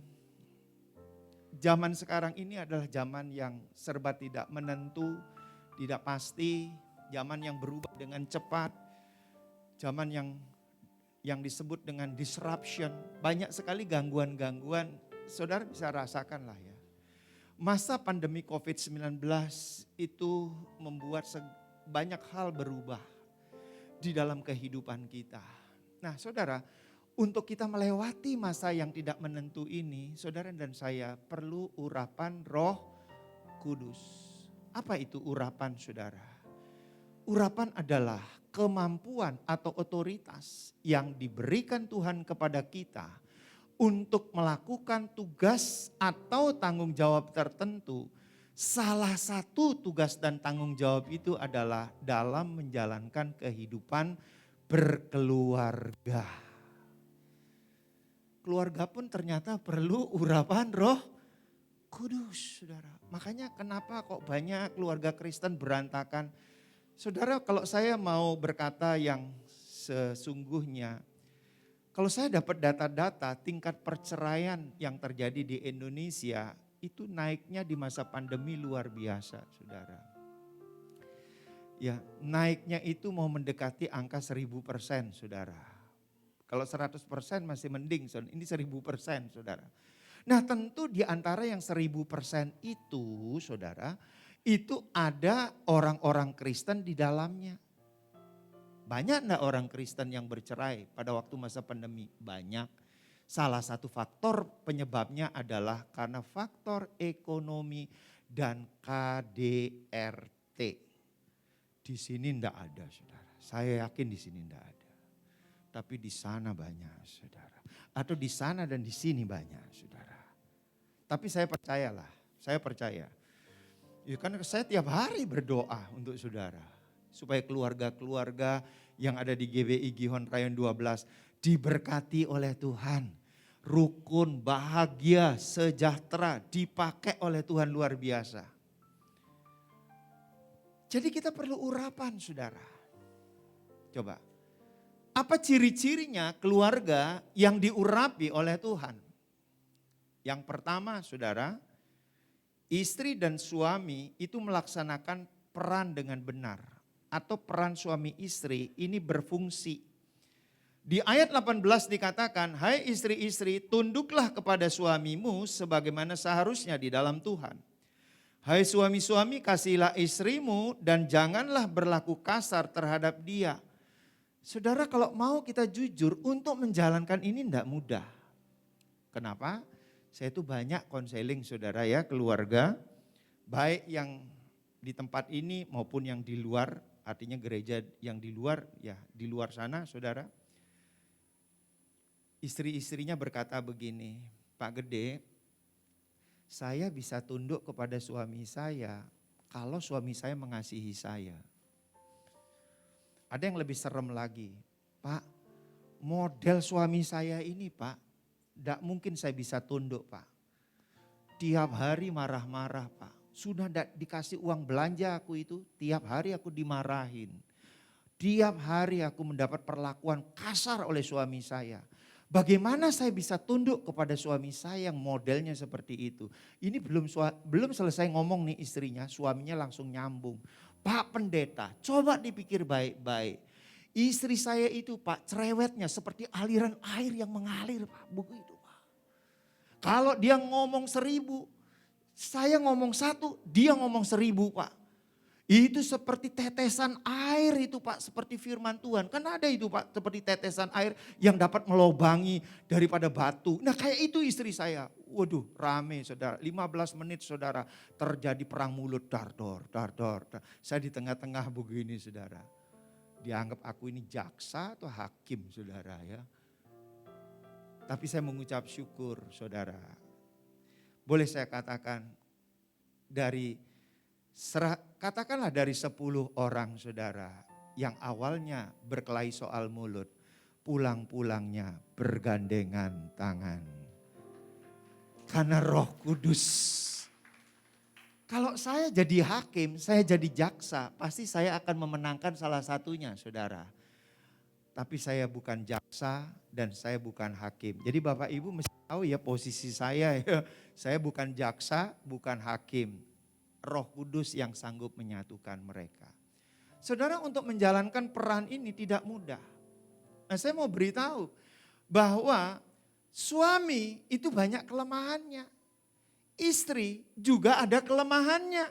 zaman sekarang ini adalah zaman yang serba tidak menentu, tidak pasti, zaman yang berubah dengan cepat, zaman yang disebut dengan disruption, banyak sekali gangguan-gangguan, saudara bisa rasakan lah ya. Masa pandemi COVID-19 itu membuat banyak hal berubah di dalam kehidupan kita. Nah saudara, untuk kita melewati masa yang tidak menentu ini, saudara dan saya perlu urapan Roh Kudus. Apa itu urapan saudara? Urapan adalah kemampuan atau otoritas yang diberikan Tuhan kepada kita untuk melakukan tugas atau tanggung jawab tertentu. Salah satu tugas dan tanggung jawab itu adalah dalam menjalankan kehidupan berkeluarga. Keluarga pun ternyata perlu urapan Roh Kudus, saudara. Makanya kenapa kok banyak keluarga Kristen berantakan. Saudara, kalau saya mau berkata yang sesungguhnya, kalau saya dapat data-data tingkat perceraian yang terjadi di Indonesia, itu naiknya di masa pandemi luar biasa, saudara. Ya, naiknya itu mau mendekati angka 1000%, saudara. Kalau 100% masih mending, ini 1000%, saudara. Nah tentu di antara yang 1000% itu, saudara, itu ada orang-orang Kristen di dalamnya. Banyak enggak orang Kristen yang bercerai pada waktu masa pandemi? Banyak. Salah satu faktor penyebabnya adalah karena faktor ekonomi dan KDRT. Di sini enggak ada, saudara. Saya yakin di sini enggak ada. Tapi di sana banyak, saudara. Atau di sana dan di sini banyak, saudara. Tapi saya percayalah, saya percaya. Ya kan saya tiap hari berdoa untuk saudara. Supaya keluarga-keluarga yang ada di GBI Gihon Rayon 12 diberkati oleh Tuhan. Rukun, bahagia, sejahtera dipakai oleh Tuhan luar biasa. Jadi kita perlu urapan saudara. Coba, apa ciri-cirinya keluarga yang diurapi oleh Tuhan? Yang pertama saudara, istri dan suami itu melaksanakan peran dengan benar. Atau peran suami istri ini berfungsi. Di ayat 18 dikatakan, hai istri-istri tunduklah kepada suamimu sebagaimana seharusnya di dalam Tuhan. Hai suami-suami kasihilah istrimu dan janganlah berlaku kasar terhadap dia. Saudara kalau mau kita jujur untuk menjalankan ini tidak mudah. Kenapa? Saya itu banyak konseling saudara ya keluarga. Baik yang di tempat ini maupun yang di luar. Artinya gereja yang di luar ya di luar sana saudara. Istri-istrinya berkata begini, Pak Gede, saya bisa tunduk kepada suami saya kalau suami saya mengasihi saya. Ada yang lebih serem lagi, Pak, model suami saya ini Pak, tidak mungkin saya bisa tunduk Pak. Tiap hari marah-marah Pak. Sudah tidak dikasih uang belanja aku itu, tiap hari aku dimarahin. Tiap hari aku mendapat perlakuan kasar oleh suami saya. Bagaimana saya bisa tunduk kepada suami saya yang modelnya seperti itu? Ini belum selesai ngomong nih istrinya, suaminya langsung nyambung. Pak Pendeta, coba dipikir baik-baik. Istri saya itu Pak, cerewetnya seperti aliran air yang mengalir Pak, begitu Pak. Kalau dia ngomong 1000, saya ngomong 1, dia ngomong 1000 Pak. Itu seperti tetesan air itu Pak, seperti firman Tuhan. Kan ada itu Pak, seperti tetesan air yang dapat melobangi daripada batu. Nah kayak itu istri saya. Waduh rame saudara, 15 menit saudara terjadi perang mulut, dar-dor. Saya di tengah-tengah begini saudara. Dianggap aku ini jaksa atau hakim saudara ya. Tapi saya mengucap syukur saudara. Boleh saya katakan katakanlah dari 10 orang saudara yang awalnya berkelahi soal mulut, pulang-pulangnya bergandengan tangan. Karena Roh Kudus. Kalau saya jadi hakim, saya jadi jaksa, pasti saya akan memenangkan salah satunya saudara. Tapi saya bukan jaksa dan saya bukan hakim. Jadi Bapak Ibu mesti tahu ya posisi saya ya. Saya bukan jaksa, bukan hakim. Roh Kudus yang sanggup menyatukan mereka. Saudara, untuk menjalankan peran ini tidak mudah. Nah saya mau beritahu bahwa suami itu banyak kelemahannya. Istri juga ada kelemahannya.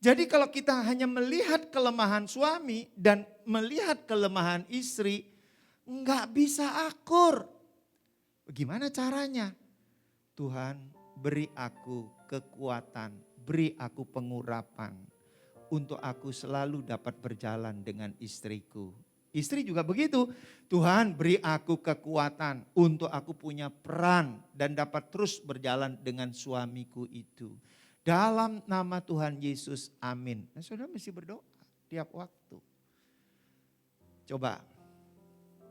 Jadi kalau kita hanya melihat kelemahan suami dan melihat kelemahan istri, enggak bisa akur. Bagaimana caranya? Tuhan, beri aku kekuatan, beri aku pengurapan untuk aku selalu dapat berjalan dengan istriku. Istri juga begitu. Tuhan, beri aku kekuatan untuk aku punya peran dan dapat terus berjalan dengan suamiku itu. Dalam nama Tuhan Yesus, amin. Nah saudara mesti berdoa tiap waktu. Coba,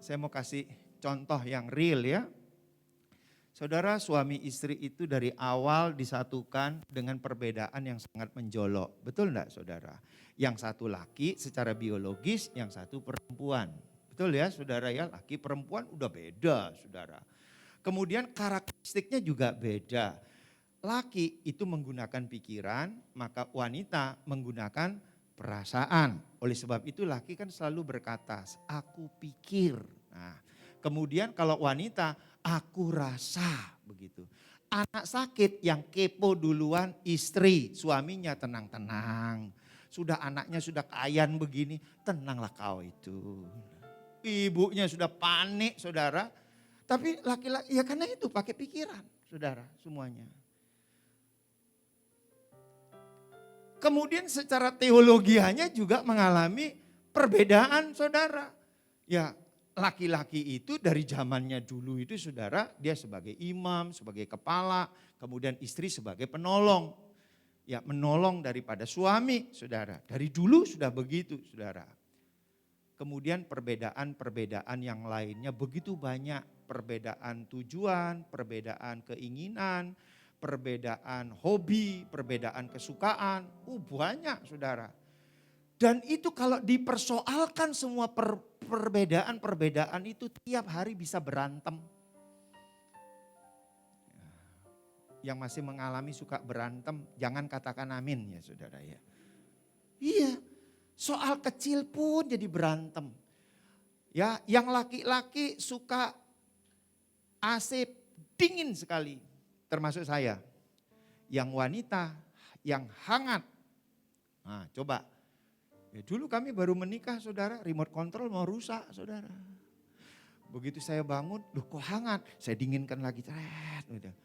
saya mau kasih contoh yang real ya. Saudara, suami istri itu dari awal disatukan dengan perbedaan yang sangat menjolok. Betul enggak saudara? Yang satu laki secara biologis, yang satu perempuan. Betul ya saudara ya, laki perempuan udah beda saudara. Kemudian karakteristiknya juga beda. Laki itu menggunakan pikiran, maka wanita menggunakan perasaan. Oleh sebab itu laki kan selalu berkata, aku pikir. Nah, kemudian kalau wanita, aku rasa begitu. Anak sakit yang kepo duluan istri, suaminya tenang-tenang. Sudah anaknya sudah kayan begini, tenanglah kau itu. Ibunya sudah panik saudara. Tapi laki-laki, ya karena itu pakai pikiran saudara semuanya. Kemudian secara teologianya juga mengalami perbedaan saudara. Ya laki-laki itu dari zamannya dulu itu saudara, dia sebagai imam, sebagai kepala, kemudian istri sebagai penolong. Ya menolong daripada suami saudara. Dari dulu sudah begitu saudara. Kemudian perbedaan-perbedaan yang lainnya begitu banyak. Perbedaan tujuan, perbedaan keinginan, perbedaan hobi, perbedaan kesukaan. Banyak saudara. Dan itu kalau dipersoalkan semua perbedaan-perbedaan itu tiap hari bisa berantem. Yang masih mengalami suka berantem, jangan katakan amin ya saudara ya. Iya, soal kecil pun jadi berantem. Ya, yang laki-laki suka AC dingin sekali, termasuk saya. Yang wanita yang hangat. Nah coba, ya dulu kami baru menikah saudara, remote control mau rusak saudara. Begitu saya bangun, loh kok hangat, saya dinginkan lagi. Udah.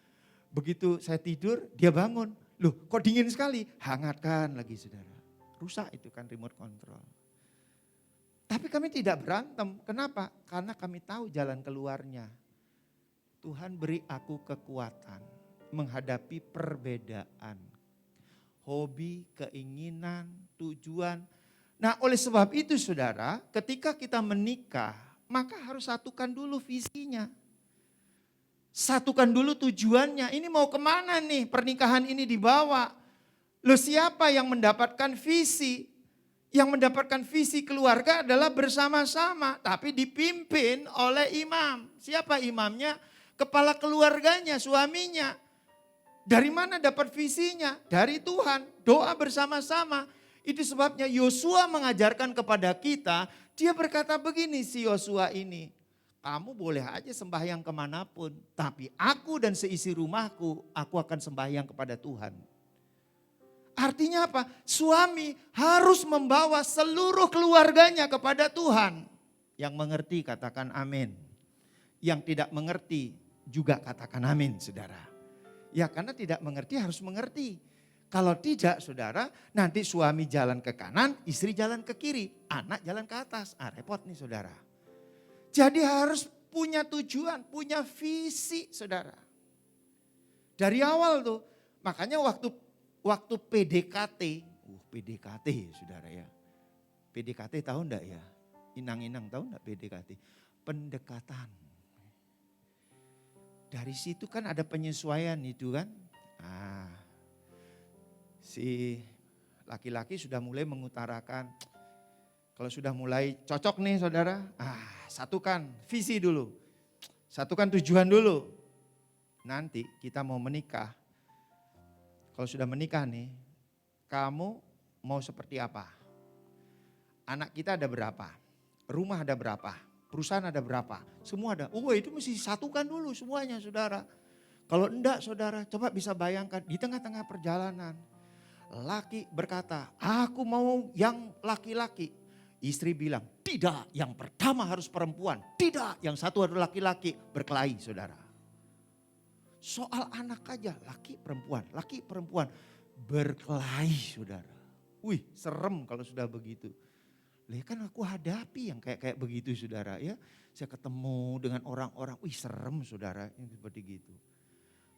Begitu saya tidur, dia bangun. Loh kok dingin sekali? Hangatkan lagi saudara. Rusak itu kan remote control. Tapi kami tidak berantem. Kenapa? Karena kami tahu jalan keluarnya. Tuhan beri aku kekuatan menghadapi perbedaan. hobi, keinginan, tujuan. Nah, oleh sebab itu saudara, ketika kita menikah, maka harus satukan dulu visinya. Satukan dulu tujuannya. Ini mau kemana nih pernikahan ini dibawa? Loh, siapa yang mendapatkan visi? Yang mendapatkan visi keluarga adalah bersama-sama, tapi dipimpin oleh imam. Siapa imamnya? Kepala keluarganya, suaminya. Dari mana dapat visinya? Dari Tuhan. Doa bersama-sama. Itu sebabnya Yosua mengajarkan kepada kita, dia berkata begini si Yosua ini. Kamu boleh aja sembahyang kemanapun, tapi aku dan seisi rumahku, aku akan sembahyang kepada Tuhan. Artinya apa? Suami harus membawa seluruh keluarganya kepada Tuhan. Yang mengerti katakan amin. Yang tidak mengerti juga katakan amin, saudara. Ya karena tidak mengerti harus mengerti. Kalau tidak saudara, nanti suami jalan ke kanan, istri jalan ke kiri, anak jalan ke atas. Repot nih saudara. Jadi harus punya tujuan, punya visi saudara. Dari awal tuh, makanya waktu PDKT, PDKT saudara ya. PDKT tahu enggak ya? Inang-inang tahu enggak PDKT? Pendekatan. Dari situ kan ada penyesuaian itu kan. Si laki-laki sudah mulai mengutarakan, kalau sudah mulai cocok nih saudara, satukan visi dulu, satukan tujuan dulu. Nanti kita mau menikah, kalau sudah menikah nih, kamu mau seperti apa? Anak kita ada berapa? Rumah ada berapa? Perusahaan ada berapa? Semua ada. Itu mesti satukan dulu semuanya saudara. Kalau enggak saudara, coba bisa bayangkan di tengah-tengah perjalanan. Laki berkata, aku mau yang laki-laki. Istri bilang, tidak, yang pertama harus perempuan. Tidak, yang satu harus laki-laki. Berkelahi saudara. Soal anak aja, laki perempuan. Berkelahi saudara. Serem kalau sudah begitu. Kan aku hadapi yang kayak begitu saudara ya. Saya ketemu dengan orang-orang, serem saudara, yang seperti gitu.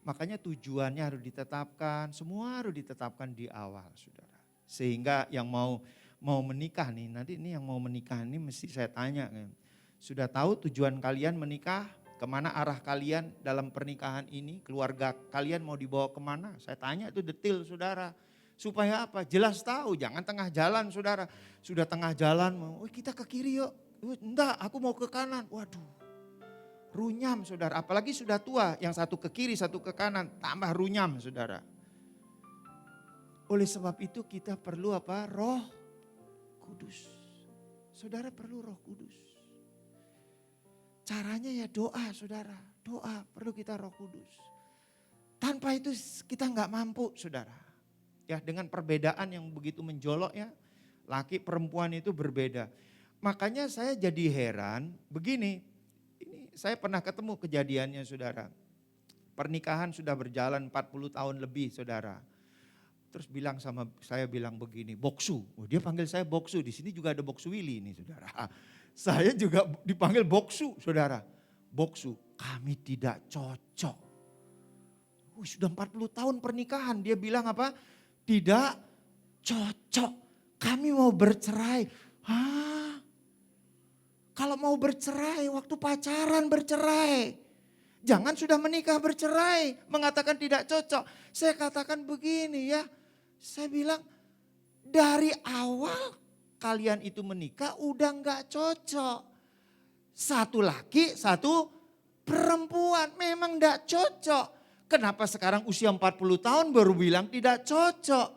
Makanya tujuannya harus ditetapkan, semua harus ditetapkan di awal saudara. Sehingga yang mau menikah nih, nanti ini yang mau menikah ini mesti saya tanya. Sudah tahu tujuan kalian menikah, kemana arah kalian dalam pernikahan ini, keluarga kalian mau dibawa kemana? Saya tanya itu detail saudara. Supaya apa? Jelas tahu, jangan tengah jalan saudara. Sudah tengah jalan, kita ke kiri yuk. Enggak, aku mau ke kanan. Waduh, runyam saudara. Apalagi sudah tua, yang satu ke kiri, satu ke kanan. Tambah runyam saudara. Oleh sebab itu kita perlu apa? Roh Kudus. Saudara perlu Roh Kudus. Caranya ya doa saudara. Doa, perlu kita Roh Kudus. Tanpa itu kita nggak mampu saudara. Ya, dengan perbedaan yang begitu menjolok ya, laki perempuan itu berbeda. Makanya saya jadi heran begini, ini saya pernah ketemu kejadiannya saudara. Pernikahan sudah berjalan 40 tahun lebih saudara. Terus saya bilang begini, Boksu. Dia panggil saya Boksu, di sini juga ada Boksu Willy ini saudara. Saya juga dipanggil Boksu saudara. Boksu, kami tidak cocok. Sudah 40 tahun pernikahan, dia bilang apa? Tidak cocok, kami mau bercerai. Kalau mau bercerai, waktu pacaran bercerai. Jangan sudah menikah bercerai, mengatakan tidak cocok. Saya katakan begini ya, saya bilang dari awal kalian itu menikah udah gak cocok. Satu laki, satu perempuan, memang gak cocok. Kenapa sekarang usia 40 tahun baru bilang tidak cocok?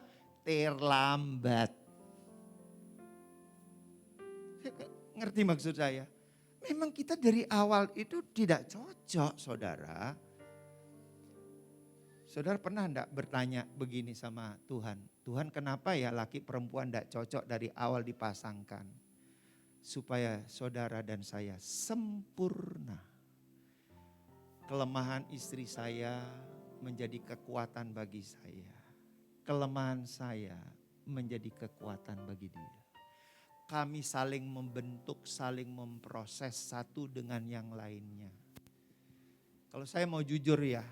Terlambat. Ngerti maksud saya? Memang kita dari awal itu tidak cocok saudara. Saudara pernah enggak bertanya begini sama Tuhan? Tuhan kenapa ya laki perempuan enggak cocok dari awal dipasangkan? Supaya saudara dan saya sempurna. Kelemahan istri saya menjadi kekuatan bagi saya. Kelemahan saya menjadi kekuatan bagi dia. Kami saling membentuk, saling memproses satu dengan yang lainnya. Kalau saya mau jujur ya,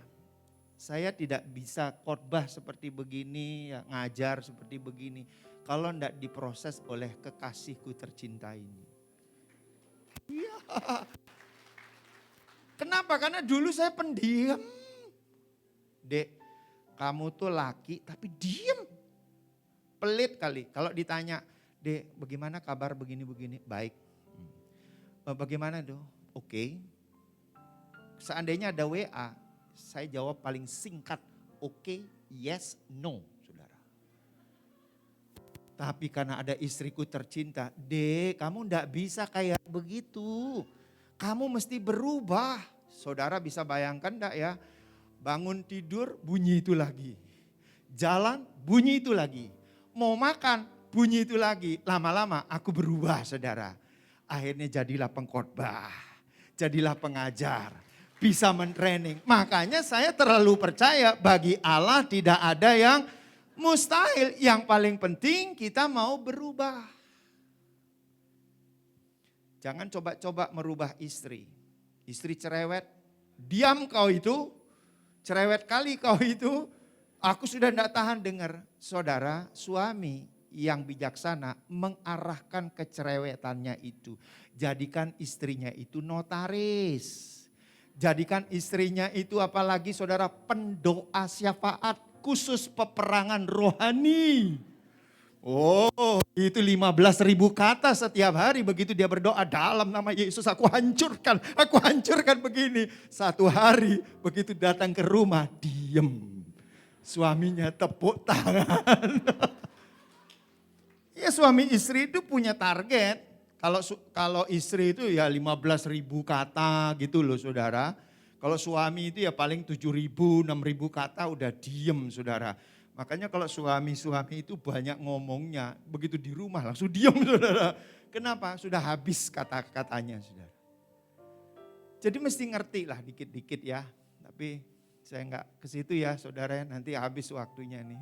saya tidak bisa khotbah seperti begini, ya, ngajar seperti begini. Kalau tidak diproses oleh kekasihku tercinta ini. Iya. Kenapa? Karena dulu saya pendiam. Dek, kamu tuh laki tapi diem. Pelit kali. Kalau ditanya, Dek bagaimana kabar begini-begini? Baik. Bagaimana do? Oke. Seandainya ada WA, saya jawab paling singkat. Oke, yes, no, saudara. Tapi karena ada istriku tercinta, Dek kamu ndak bisa kayak begitu. Kamu mesti berubah. Saudara bisa bayangkan enggak ya? Bangun tidur bunyi itu lagi. Jalan bunyi itu lagi. Mau makan bunyi itu lagi. Lama-lama aku berubah saudara. Akhirnya jadilah pengkhotbah. Jadilah pengajar. Bisa mentraining. Makanya saya terlalu percaya bagi Allah tidak ada yang mustahil. Yang paling penting kita mau berubah. Jangan coba-coba merubah istri. Istri cerewet, diam kau itu, cerewet kali kau itu. Aku sudah tidak tahan dengar. Saudara, suami yang bijaksana mengarahkan kecerewetannya itu. Jadikan istrinya itu notaris. Jadikan istrinya itu apalagi saudara pendoa syafaat khusus peperangan rohani. Oh, itu 15.000 kata setiap hari begitu dia berdoa dalam nama Yesus aku hancurkan begini. Satu hari begitu datang ke rumah diem. Suaminya tepuk tangan. Ya suami istri itu punya target. Kalau istri itu ya 15.000 kata gitu loh saudara. Kalau suami itu ya paling 7.000, 6.000 kata udah diem saudara. Makanya kalau suami-suami itu banyak ngomongnya, begitu di rumah langsung diam saudara. Kenapa? Sudah habis kata-katanya saudara. Jadi mesti ngerti lah dikit-dikit ya. Tapi saya enggak ke situ ya saudara, nanti habis waktunya nih.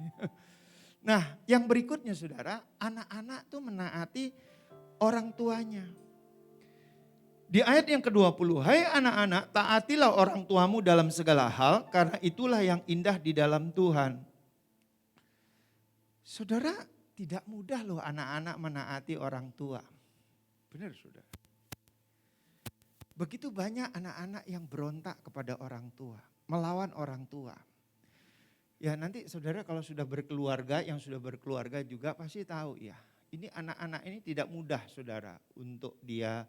Nah yang berikutnya saudara, anak-anak tuh menaati orang tuanya. Di ayat yang ke-20, hai anak-anak taatilah orang tuamu dalam segala hal karena itulah yang indah di dalam Tuhan. Saudara, tidak mudah loh anak-anak menaati orang tua. Benar saudara. Begitu banyak anak-anak yang berontak kepada orang tua, melawan orang tua. Ya nanti saudara kalau sudah berkeluarga, yang sudah berkeluarga juga pasti tahu ya. Ini anak-anak ini tidak mudah saudara untuk dia.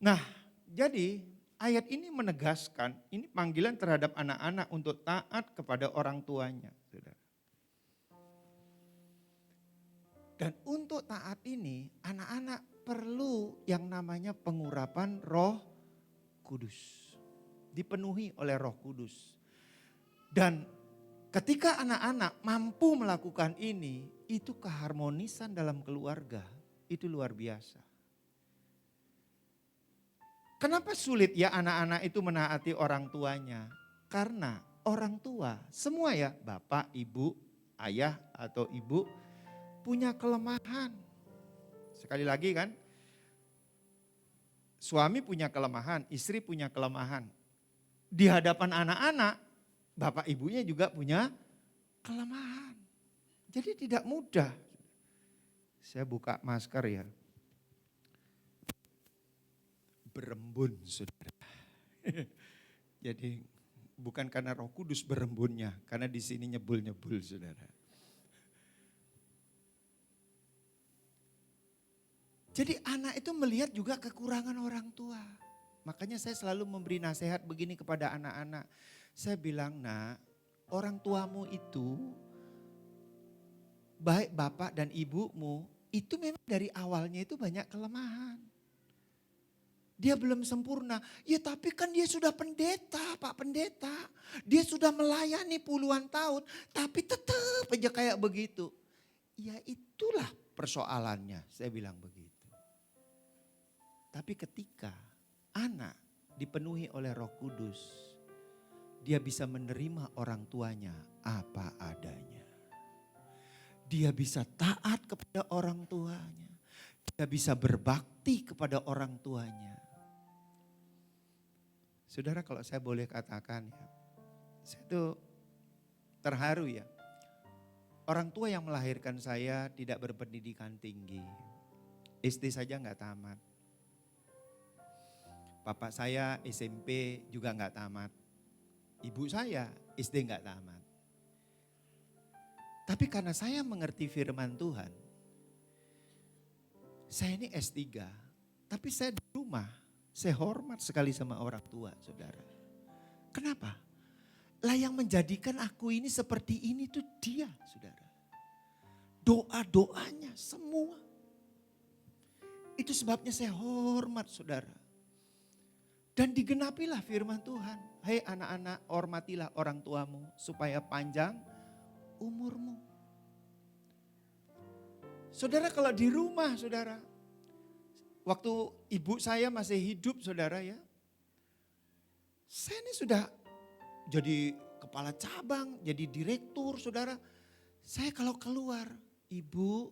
Nah jadi ayat ini menegaskan, ini panggilan terhadap anak-anak untuk taat kepada orang tuanya saudara. Dan untuk taat ini anak-anak perlu yang namanya pengurapan Roh Kudus. Dipenuhi oleh Roh Kudus. Dan ketika anak-anak mampu melakukan ini, itu keharmonisan dalam keluarga. Itu luar biasa. Kenapa sulit ya anak-anak itu menaati orang tuanya? Karena orang tua, semua ya bapak, ibu, ayah atau ibu punya kelemahan. Sekali lagi kan, suami punya kelemahan, istri punya kelemahan. Di hadapan anak-anak, bapak ibunya juga punya kelemahan. Jadi tidak mudah. Saya buka masker ya. Berembun saudara. Jadi bukan karena Roh Kudus berembunnya, karena di sini nyebul-nyebul saudara. Jadi anak itu melihat juga kekurangan orang tua. Makanya saya selalu memberi nasihat begini kepada anak-anak. Saya bilang, nak, orang tuamu itu, baik bapak dan ibumu, itu memang dari awalnya itu banyak kelemahan. Dia belum sempurna. Ya tapi kan dia sudah pendeta, Pak Pendeta. Dia sudah melayani puluhan tahun, tapi tetap aja kayak begitu. Ya itulah persoalannya, saya bilang begitu. Tapi ketika anak dipenuhi oleh Roh Kudus, dia bisa menerima orang tuanya apa adanya. Dia bisa taat kepada orang tuanya. Dia bisa berbakti kepada orang tuanya. Saudara, kalau saya boleh katakan ya, Saya tuh terharu ya. Orang tua yang melahirkan saya tidak berpendidikan tinggi. SD saja nggak tamat. Bapak saya SMP juga nggak tamat. Ibu saya SD nggak tamat. Tapi karena saya mengerti firman Tuhan, saya ini S3, tapi saya di rumah, saya hormat sekali sama orang tua, saudara. Kenapa? Lah yang menjadikan aku ini seperti ini tuh dia, saudara. Doa-doanya semua. Itu sebabnya saya hormat, saudara. Dan digenapilah firman Tuhan. Hei anak-anak, hormatilah orang tuamu supaya panjang umurmu. Saudara kalau di rumah, saudara. Waktu ibu saya masih hidup, saudara ya. Saya ini sudah jadi kepala cabang, jadi direktur, saudara. Saya kalau keluar, ibu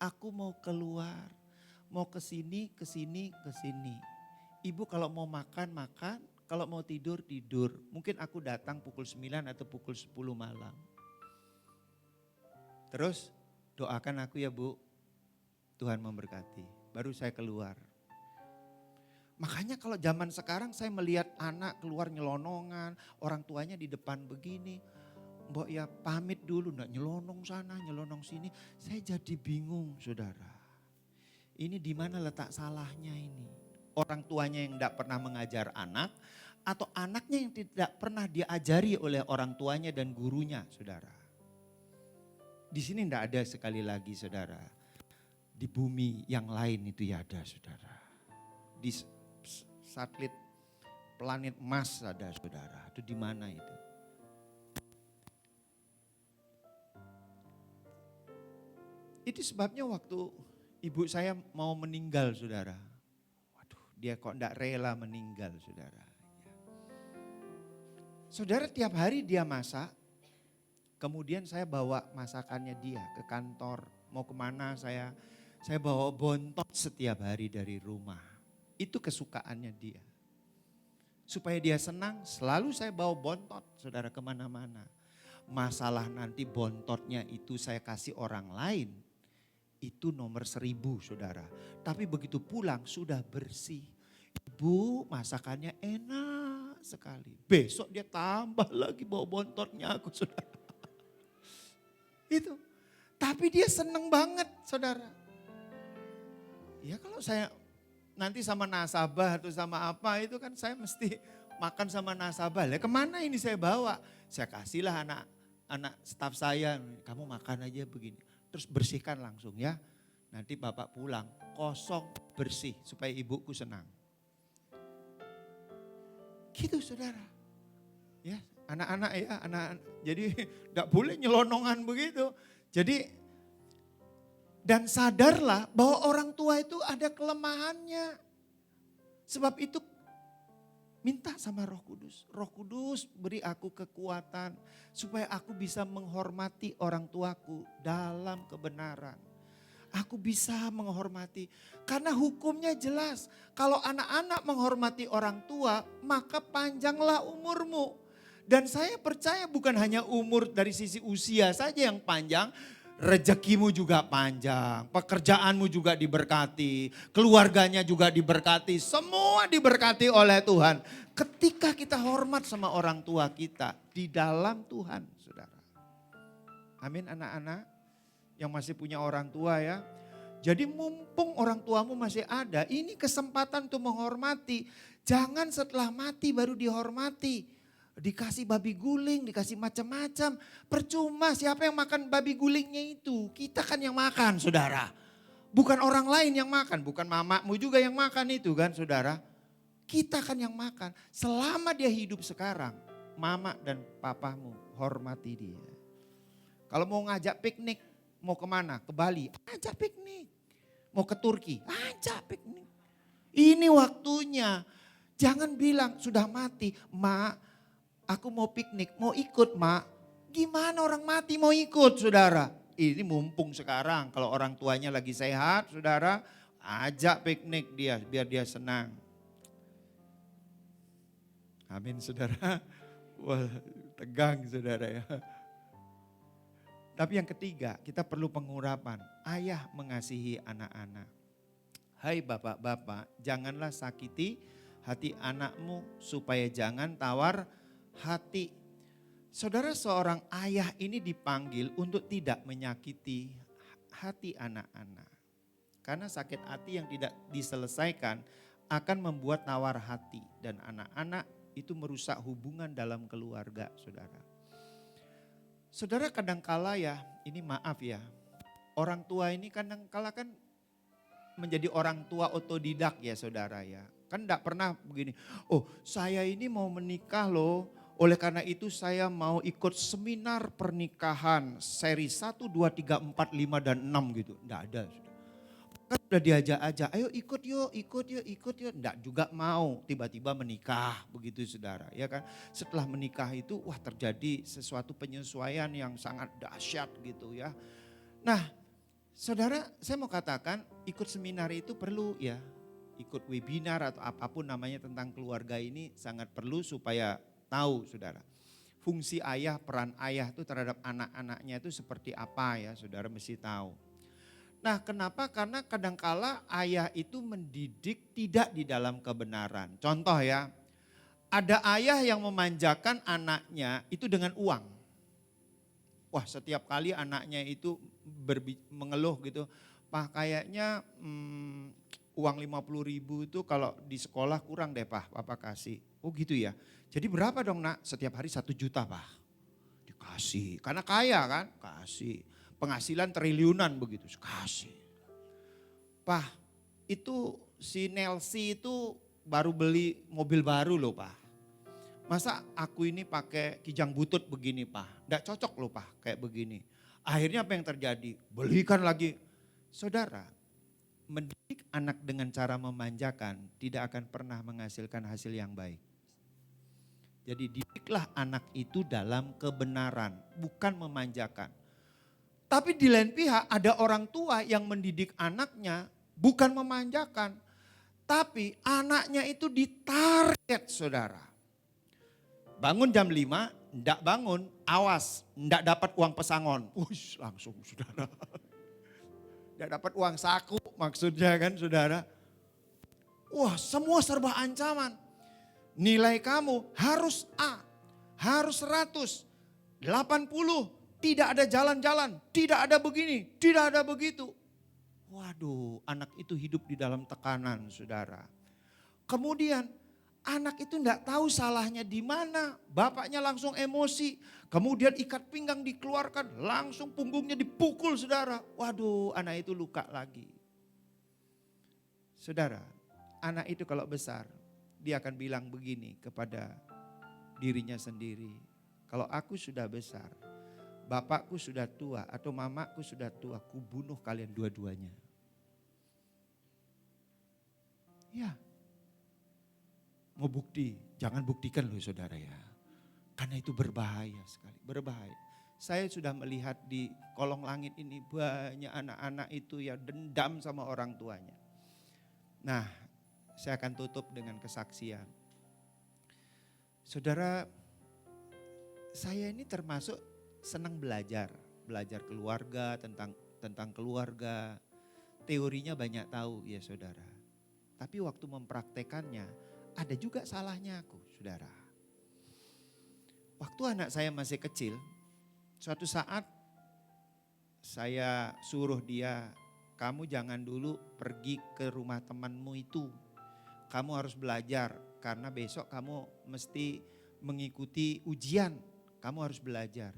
aku mau keluar. Mau ke sini, ke sini, ke sini. Ibu kalau mau makan, makan. Kalau mau tidur, tidur. Mungkin aku datang pukul 9 atau pukul 10 malam. Terus doakan aku ya Bu, Tuhan memberkati. Baru saya keluar. Makanya kalau zaman sekarang saya melihat anak keluar nyelonongan, orang tuanya di depan begini. Mbok ya pamit dulu, enggak nyelonong sana, nyelonong sini. Saya jadi bingung saudara. Ini di mana letak salahnya ini? Orang tuanya yang tidak pernah mengajar anak atau anaknya yang tidak pernah diajari oleh orang tuanya dan gurunya, saudara. Di sini tidak ada sekali lagi, saudara. Di bumi yang lain itu ya ada, saudara. Di satelit planet Mars ada, saudara. Itu di mana itu? Itu sebabnya waktu ibu saya mau meninggal, saudara. Dia kok enggak rela meninggal, saudara. Saudara tiap hari dia masak, kemudian saya bawa masakannya dia ke kantor. Mau kemana saya bawa bontot setiap hari dari rumah. Itu kesukaannya dia. Supaya dia senang, selalu saya bawa bontot, saudara, kemana-mana. Masalah nanti bontotnya itu saya kasih orang lain. Itu nomor 1000 saudara. Tapi begitu pulang sudah bersih. Ibu masakannya enak sekali. Besok dia tambah lagi bawa bontotnya aku saudara. Itu. Tapi dia seneng banget saudara. Ya kalau saya nanti sama nasabah atau sama apa itu kan saya mesti makan sama nasabah. Lah kemana ini saya bawa? Saya kasihlah anak staf saya. Kamu makan aja begini. Terus bersihkan langsung ya. Nanti bapak pulang kosong bersih supaya ibuku senang. Gitu saudara. Ya anak-anak ya anak. Jadi gak boleh nyelonongan begitu. Jadi dan sadarlah bahwa orang tua itu ada kelemahannya. Sebab itu minta sama Roh Kudus. Roh Kudus beri aku kekuatan supaya aku bisa menghormati orang tuaku dalam kebenaran. Aku bisa menghormati karena hukumnya jelas. Kalau anak-anak menghormati orang tua maka panjanglah umurmu. Dan saya percaya bukan hanya umur dari sisi usia saja yang panjang. Rezekimu juga panjang, pekerjaanmu juga diberkati, keluarganya juga diberkati, semua diberkati oleh Tuhan. Ketika kita hormat sama orang tua kita di dalam Tuhan, saudara. Amin anak-anak yang masih punya orang tua ya. Jadi mumpung orang tuamu masih ada, ini kesempatan untuk menghormati. Jangan setelah mati baru dihormati. Dikasih babi guling, dikasih macam-macam. Percuma siapa yang makan babi gulingnya itu? Kita kan yang makan saudara. Bukan orang lain yang makan, bukan mamamu juga yang makan itu kan saudara. Kita kan yang makan. Selama dia hidup sekarang, mama dan papamu hormati dia. Kalau mau ngajak piknik, mau kemana? Ke Bali, ajak piknik. Mau ke Turki, ajak piknik. Ini waktunya. Jangan bilang sudah mati, Mak. Aku mau piknik, mau ikut Mak. Gimana orang mati mau ikut saudara? Ini mumpung sekarang kalau orang tuanya lagi sehat saudara. Ajak piknik dia biar dia senang. Amin saudara. Wah, Tegang saudara ya. Tapi yang ketiga, kita perlu pengurapan. Ayah mengasihi anak-anak. Hai bapak-bapak, janganlah sakiti hati anakmu supaya jangan tawar hati. Saudara, seorang ayah ini dipanggil untuk tidak menyakiti hati anak-anak. Karena sakit hati yang tidak diselesaikan akan membuat tawar hati. Dan anak-anak itu merusak hubungan dalam keluarga, saudara. Saudara, kadangkala ya, ini maaf ya, orang tua ini kadangkala kan menjadi orang tua otodidak ya saudara ya. Kan enggak pernah begini, oh saya ini mau menikah loh, oleh karena itu saya mau ikut seminar pernikahan seri 1, 2, 3, 4, 5, dan 6 gitu. Enggak ada. Kan udah diajak aja, ayo ikut yuk. Enggak juga mau, tiba-tiba menikah begitu saudara. Ya kan, setelah menikah itu wah terjadi sesuatu penyesuaian yang sangat dahsyat gitu ya. Nah saudara, saya mau katakan ikut seminar itu perlu ya. Ikut webinar atau apapun namanya tentang keluarga ini sangat perlu supaya tahu saudara. Fungsi ayah, peran ayah itu terhadap anak-anaknya itu seperti apa ya saudara mesti tahu. Nah kenapa? Karena kadangkala ayah itu mendidik tidak di dalam kebenaran. Contoh ya, ada ayah yang memanjakan anaknya itu dengan uang. Wah setiap kali anaknya itu mengeluh gitu, Pak kayaknya uang 50.000 itu kalau di sekolah kurang deh Pak, Papa kasih. Oh gitu ya, jadi berapa dong nak? Setiap hari 1 juta Pak. Dikasih, karena kaya kan, kasih. Penghasilan triliunan begitu, kasih. Pak itu si Nelsi itu baru beli mobil baru loh Pak. Masa aku ini pakai kijang butut begini Pak, enggak cocok loh Pak kayak begini. Akhirnya apa yang terjadi? Belikan lagi. Saudara, mendidik anak dengan cara memanjakan tidak akan pernah menghasilkan hasil yang baik. Jadi didiklah anak itu dalam kebenaran, bukan memanjakan. Tapi di lain pihak ada orang tua yang mendidik anaknya bukan memanjakan. Tapi anaknya itu ditarget saudara. Bangun jam 5, enggak bangun, awas, enggak dapat uang pesangon. Uish, langsung saudara. Enggak dapat uang saku maksudnya kan saudara. Wah semua serba ancaman. Nilai kamu harus A, harus 100, 80, tidak ada jalan-jalan, tidak ada begini, tidak ada begitu. Waduh, anak itu hidup di dalam tekanan saudara. Kemudian anak itu enggak tahu salahnya di mana, bapaknya langsung emosi. Kemudian ikat pinggang dikeluarkan, langsung punggungnya dipukul saudara. Waduh, anak itu luka lagi. Saudara, anak itu kalau besar, dia akan bilang begini kepada dirinya sendiri. Kalau aku sudah besar, bapakku sudah tua atau mamaku sudah tua, ku bunuh kalian dua-duanya. Ya. Mau bukti, jangan buktikan loh saudara ya. Karena itu berbahaya sekali, berbahaya. Saya sudah melihat di kolong langit ini banyak anak-anak itu yang dendam sama orang tuanya. Nah, saya akan tutup dengan kesaksian. Saudara, saya ini termasuk senang belajar keluarga, tentang keluarga. Teorinya banyak tahu ya saudara. Tapi waktu mempraktekannya ada juga salahnya aku saudara. Waktu anak saya masih kecil, suatu saat saya suruh dia, kamu jangan dulu pergi ke rumah temanmu itu. Kamu harus belajar karena besok kamu mesti mengikuti ujian. Kamu harus belajar.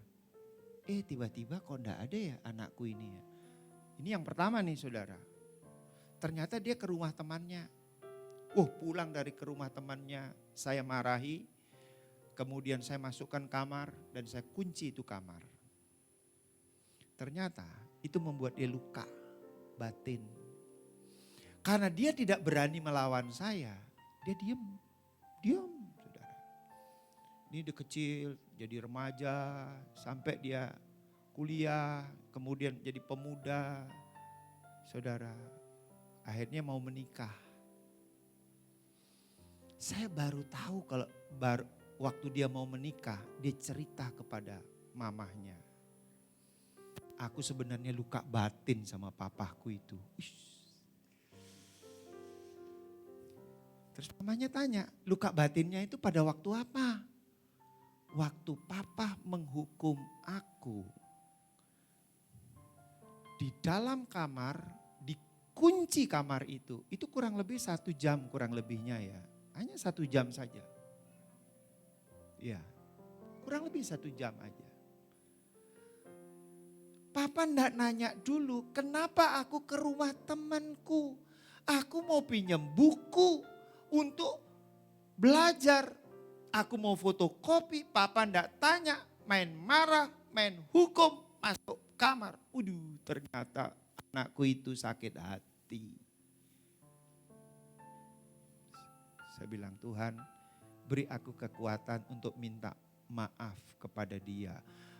Tiba-tiba kok enggak ada ya anakku ini ya. Ini yang pertama nih saudara. Ternyata dia ke rumah temannya. Pulang dari ke rumah temannya saya marahi. Kemudian saya masukkan kamar dan saya kunci itu kamar. Ternyata itu membuat dia luka batin. Karena dia tidak berani melawan saya, dia diam saudara. Ini dia kecil, jadi remaja, sampai dia kuliah, kemudian jadi pemuda. Saudara, akhirnya mau menikah. Saya baru tahu kalau waktu dia mau menikah, dia cerita kepada mamahnya. Aku sebenarnya luka batin sama papaku itu. Terus mamanya tanya, luka batinnya itu pada waktu apa? Waktu papa menghukum aku. Di dalam kamar, dikunci kamar itu kurang lebih 1 jam kurang lebihnya ya. Hanya 1 jam saja. Ya, kurang lebih 1 jam aja. Papa ndak nanya dulu, kenapa aku ke rumah temanku? Aku mau pinjam buku untuk belajar. Aku mau fotokopi, papa ndak tanya, main marah, main hukum, masuk kamar. Ternyata anakku itu sakit hati. Saya bilang, Tuhan, beri aku kekuatan untuk minta maaf kepada dia.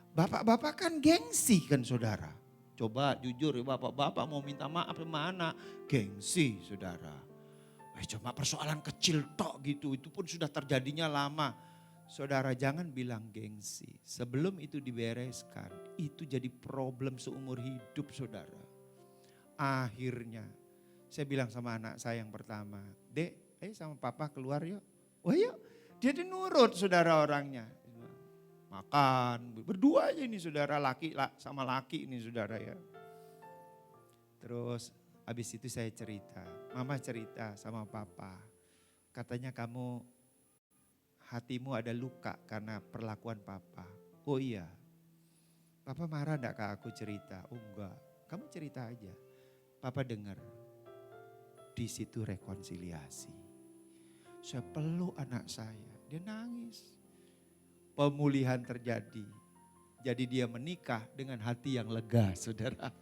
Bapak-bapak kan gengsi kan saudara. Coba jujur ya bapak-bapak mau minta maaf mana? Gengsi saudara. Cuma persoalan kecil tok gitu, itu pun sudah terjadinya lama. Saudara jangan bilang gengsi. Sebelum itu dibereskan, itu jadi problem seumur hidup saudara. Akhirnya saya bilang sama anak saya yang pertama, Dek, sama papa keluar yuk. Oh yuk. Dia nurut saudara orangnya. Makan, berdua aja ini saudara, laki sama laki ini saudara ya. Terus habis itu saya cerita, mama cerita sama papa. Katanya kamu, hatimu ada luka karena perlakuan papa. Oh iya, papa marah enggak ke aku cerita? Oh enggak, kamu cerita aja. Papa dengar, di situ rekonsiliasi. Saya peluk anak saya, dia nangis. Pemulihan terjadi. Jadi dia menikah dengan hati yang lega, saudara.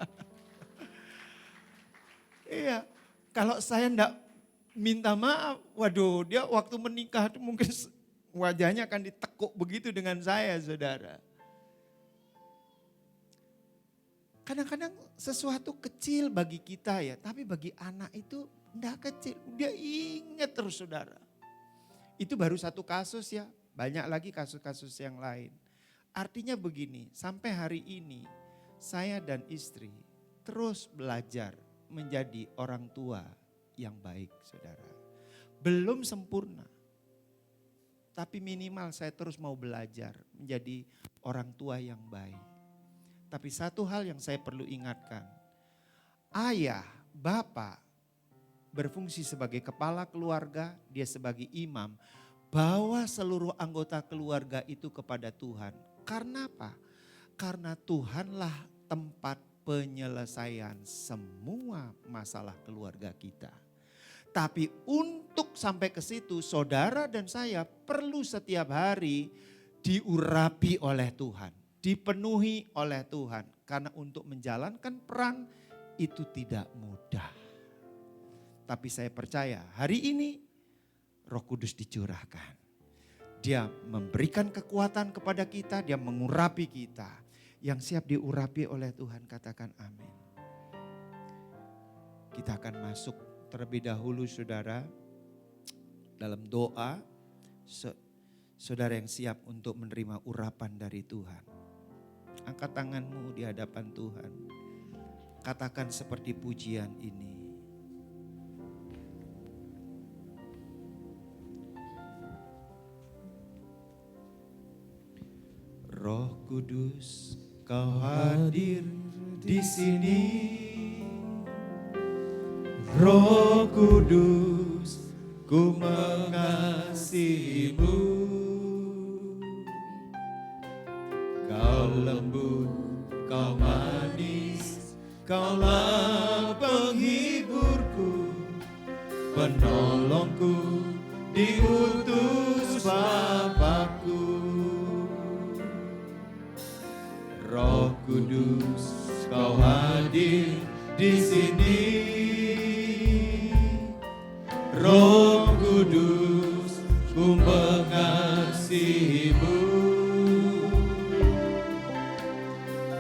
Iya, kalau saya enggak minta maaf, waduh dia waktu menikah itu mungkin wajahnya akan ditekuk begitu dengan saya, saudara. Kadang-kadang sesuatu kecil bagi kita ya, tapi bagi anak itu enggak kecil. Dia ingat terus saudara. Itu baru satu kasus ya. Banyak lagi kasus-kasus yang lain. Artinya begini, sampai hari ini saya dan istri terus belajar menjadi orang tua yang baik saudara. Belum sempurna, tapi minimal saya terus mau belajar menjadi orang tua yang baik. Tapi satu hal yang saya perlu ingatkan, ayah, bapak berfungsi sebagai kepala keluarga, dia sebagai imam. Bawa seluruh anggota keluarga itu kepada Tuhan. Karena apa? Karena Tuhanlah tempat penyelesaian semua masalah keluarga kita. Tapi untuk sampai ke situ, saudara dan saya perlu setiap hari diurapi oleh Tuhan. Dipenuhi oleh Tuhan. Karena untuk menjalankan peran itu tidak mudah. Tapi saya percaya hari ini Roh Kudus dicurahkan. Dia memberikan kekuatan kepada kita, dia mengurapi kita. Yang siap diurapi oleh Tuhan, katakan amin. Kita akan masuk terlebih dahulu saudara dalam doa. Saudara yang siap untuk menerima urapan dari Tuhan. Angkat tanganmu di hadapan Tuhan. Katakan seperti pujian ini. Roh Kudus, Kau hadir di sini. Roh Kudus, ku mengasihimu. Kau lembut, Kau manis, Kaulah penghiburku, penolongku, diutus Bapakku. Roh Kudus, Kau hadir di sini. Roh Kudus, ku mengasihimu.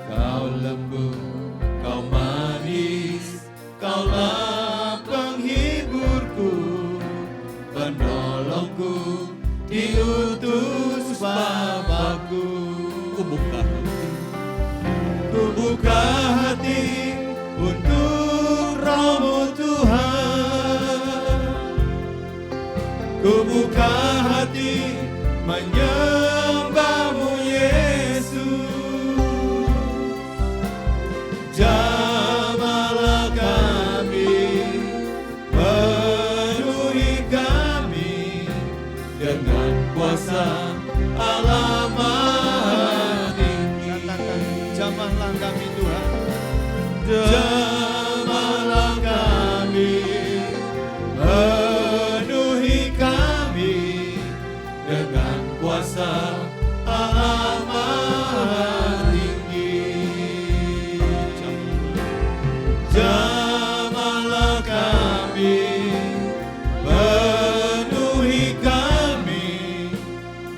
Kau lembut, Kau manis, Kaulah penghiburku, penolongku, diutus buka hati menyembahmu Yesus. Jamahlah kami, penuhi kami dengan kuasa Allah Maha Tinggi. Katakan, jamahlah kami Tuhan. Jamahlah kami, penuhi kami dengan kuasa Allah Maha Tinggi. Jamahlah kami, penuhi kami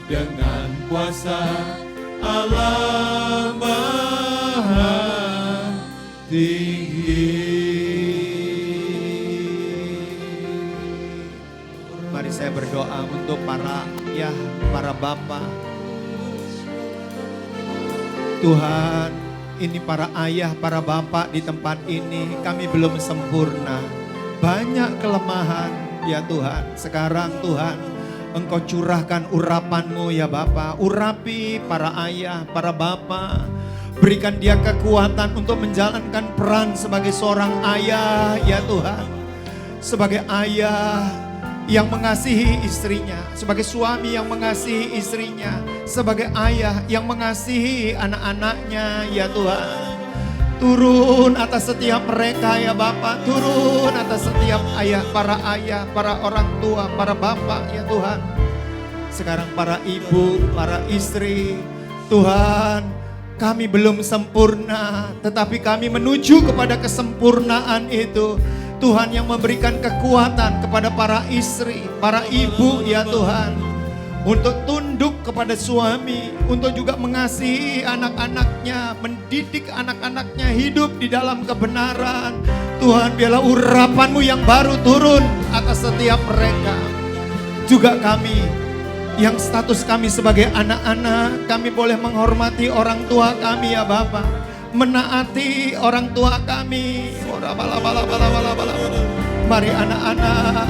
dengan kuasa Allah Maha Tinggi. Mari saya berdoa untuk para ayah, para bapak. Tuhan, ini para ayah, para bapak di tempat ini, kami belum sempurna. Banyak kelemahan ya Tuhan. Sekarang Tuhan, Engkau curahkan urapan-Mu ya Bapa. Urapi para ayah, para bapak. Berikan dia kekuatan untuk menjalankan peran sebagai seorang ayah ya Tuhan. Sebagai ayah yang mengasihi istrinya, sebagai suami yang mengasihi istrinya, sebagai ayah yang mengasihi anak-anaknya ya Tuhan. Turun atas setiap mereka ya Bapa, turun atas setiap ayah, para orang tua, para bapak ya Tuhan. Sekarang para ibu, para istri, Tuhan, kami belum sempurna, tetapi kami menuju kepada kesempurnaan itu. Tuhan yang memberikan kekuatan kepada para istri, para ibu ya Tuhan, untuk tunduk kepada suami, untuk juga mengasihi anak-anaknya, mendidik anak-anaknya hidup di dalam kebenaran. Tuhan, biarlah urapan-Mu yang baru turun atas setiap mereka. Juga kami yang status kami sebagai anak-anak, kami boleh menghormati orang tua kami ya Bapa, menaati orang tua kami. Mari anak-anak,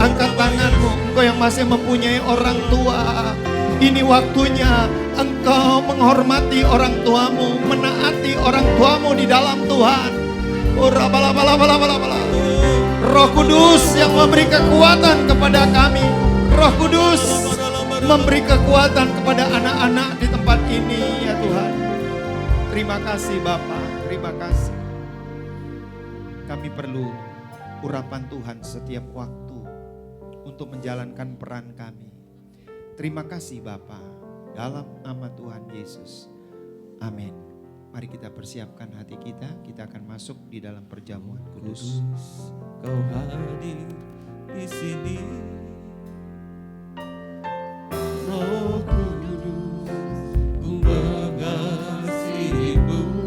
angkat tanganmu, engkau yang masih mempunyai orang tua. Ini waktunya engkau menghormati orang tuamu, menaati orang tuamu di dalam Tuhan. Roh Kudus yang memberi kekuatan kepada kami. Roh Kudus memberi kekuatan kepada anak-anak di tempat ini ya Tuhan. Terima kasih Bapa, terima kasih. Kami perlu urapan Tuhan setiap waktu untuk menjalankan peran kami. Terima kasih Bapa, dalam nama Tuhan Yesus. Amin. Mari kita persiapkan hati kita, kita akan masuk di dalam perjamuan kudus. Kau hadir di sini, Roh Kudus, ku mengasihimu.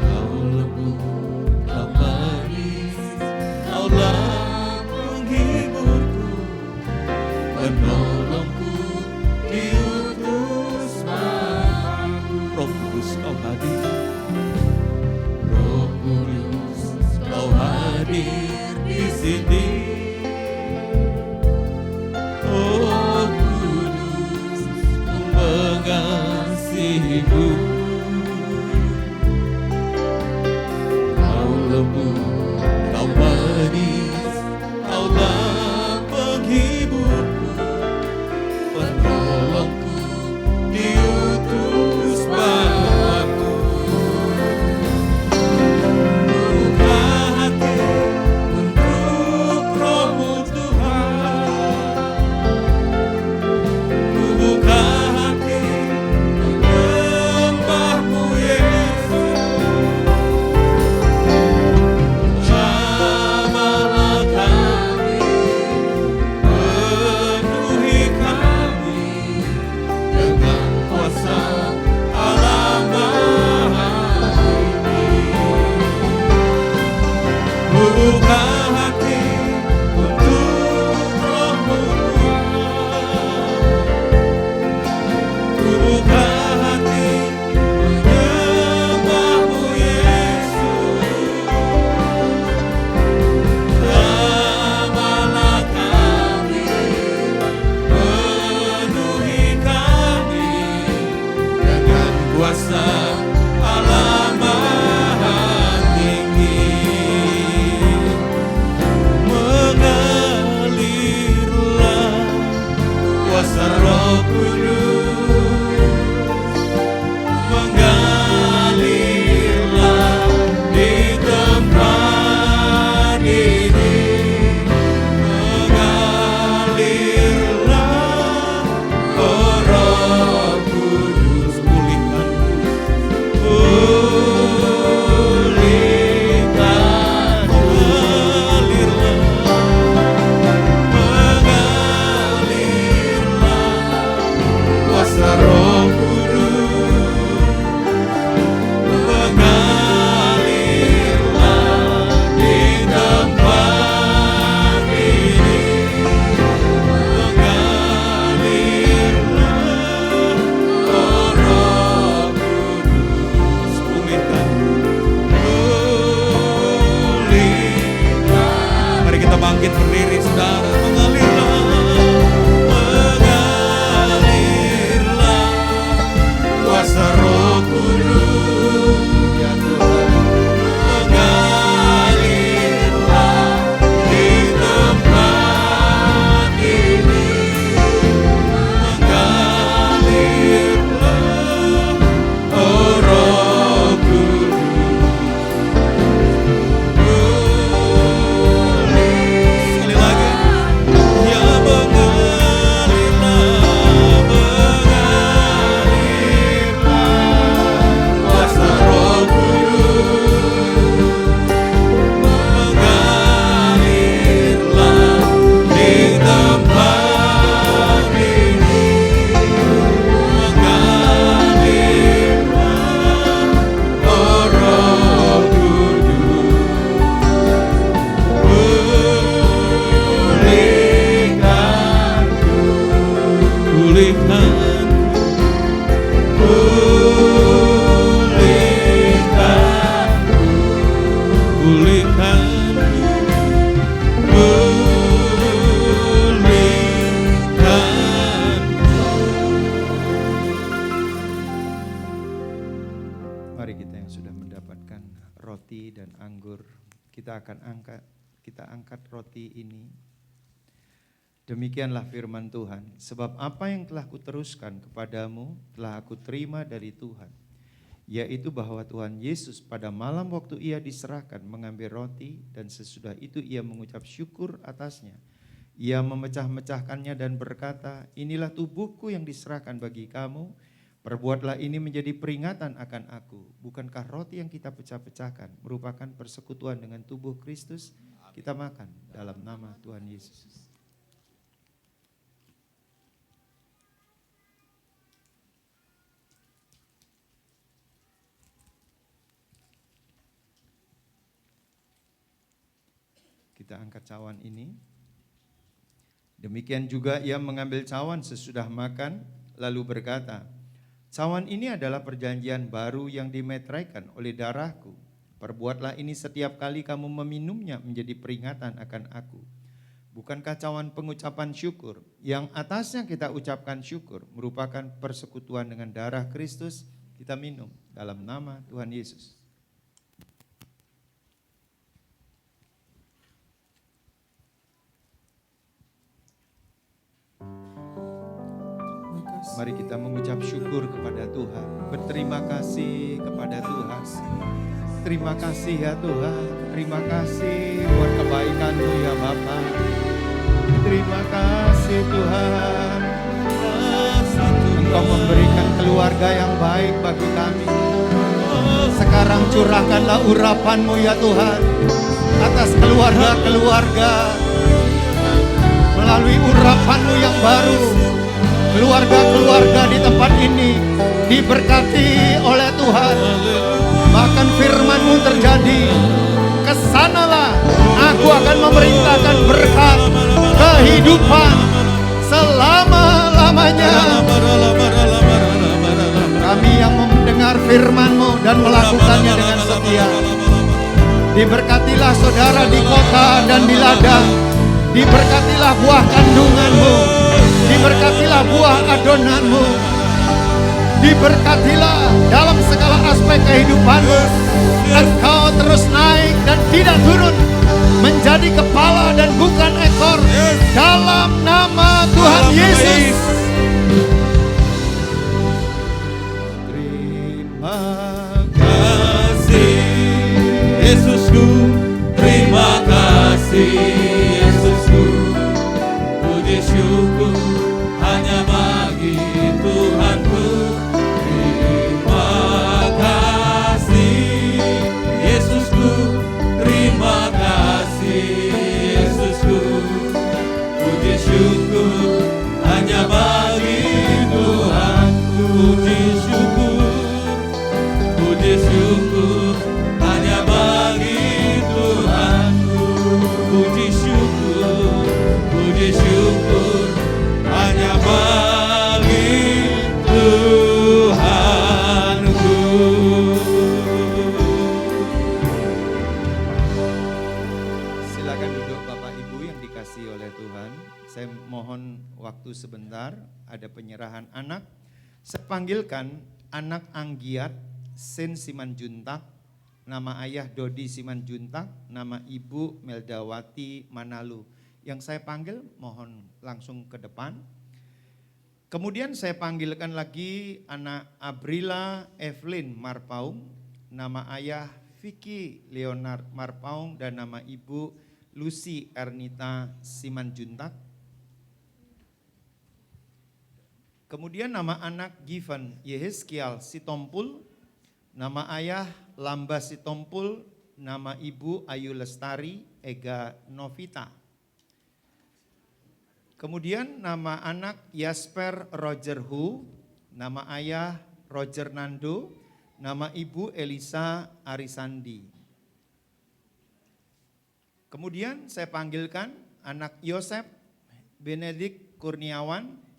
Kau lembut, kau manis, Kaulah penghiburku, penolongku, diutus padaku. Roh Kudus, kau hadir. Roh Kudus, kau hadir di sini. Oh Kudus, ku mengasihimu. Kau lembut, kau manis, Kaulah penghiburku, penolongku, diutus padaku. Buka hati untuk Bangkit berdiri saudara, mengalirlah kuasa Roh Kudus, Ya Tuhan. mengalirlah di tempat ini, mengalirlah oh Roh Kudus. Sekali lagi, ya mengalirlah kuasa Roh Kudus, mengalirlah di tempat ini, mengalirlah oh Roh Kudus. Mari kita yang sudah mendapatkan roti dan anggur, kita angkat roti ini. Demikianlah firman Tuhan, sebab apa yang telah kuteruskan kepadamu telah aku terima dari Tuhan, yaitu bahwa Tuhan Yesus pada malam waktu ia diserahkan mengambil roti dan sesudah itu ia mengucap syukur atasnya. Ia memecah-mecahkannya dan berkata, inilah tubuhku yang diserahkan bagi kamu, perbuatlah ini menjadi peringatan akan aku. Bukankah roti yang kita pecah-pecahkan merupakan persekutuan dengan tubuh Kristus? Kita makan dalam nama Tuhan Yesus. Kita angkat cawan ini. Demikian juga ia mengambil cawan sesudah makan, lalu berkata, cawan ini adalah perjanjian baru yang dimeteraikan oleh darahku. Perbuatlah ini setiap kali kamu meminumnya menjadi peringatan akan aku. Bukankah cawan pengucapan syukur yang atasnya kita ucapkan syukur merupakan persekutuan dengan darah Kristus? Kita minum dalam nama Tuhan Yesus. Mari kita mengucap syukur kepada Tuhan. Berterima kasih kepada Tuhan. Terima kasih ya Tuhan. Terima kasih buat kebaikan-Mu ya Bapa. Terima kasih Tuhan. Engkau memberikan keluarga yang baik bagi kami. Sekarang curahkanlah urapan-Mu ya Tuhan atas keluarga-keluarga. Melalui urapan-Mu yang baru, keluarga-keluarga di tempat ini diberkati oleh Tuhan. Bahkan firman-Mu terjadi, kesanalah aku akan memerintahkan berkat kehidupan selama-lamanya. Kami yang mendengar firman-Mu dan melakukannya dengan setia, diberkatilah saudara di kota dan di ladang. Diberkatilah buah kandungan-Mu, diberkatilah buah adonan-Mu, diberkatilah dalam segala aspek kehidupan-Mu. Engkau terus naik dan tidak turun, menjadi kepala dan bukan ekor, dalam nama Tuhan Yesus. Terima kasih Yesusku, terima kasih Yesusku, puji syukur hanya bagi Tuhanku. Terima kasih Yesusku, terima kasih Yesusku. Saya mohon waktu sebentar, ada penyerahan anak. Saya panggilkan anak Anggiat Sen Simanjuntak, nama ayah Dodi Simanjuntak, nama ibu Meldawati Manalu. Yang saya panggil mohon langsung ke depan. Kemudian saya panggilkan lagi anak Abrila Evelyn Marpaung, nama ayah Vicky Leonard Marpaung dan nama ibu Lucy Ernita Simanjuntak. Kemudian nama anak Given Yeheskial Sitompul, nama ayah Lamba Sitompul, nama ibu Ayu Lestari Ega Novita. Kemudian nama anak Jasper Roger Hu, nama ayah Roger Nando, nama ibu Elisa Arisandi. Kemudian saya panggilkan anak Yosef Benedik Kurniawan,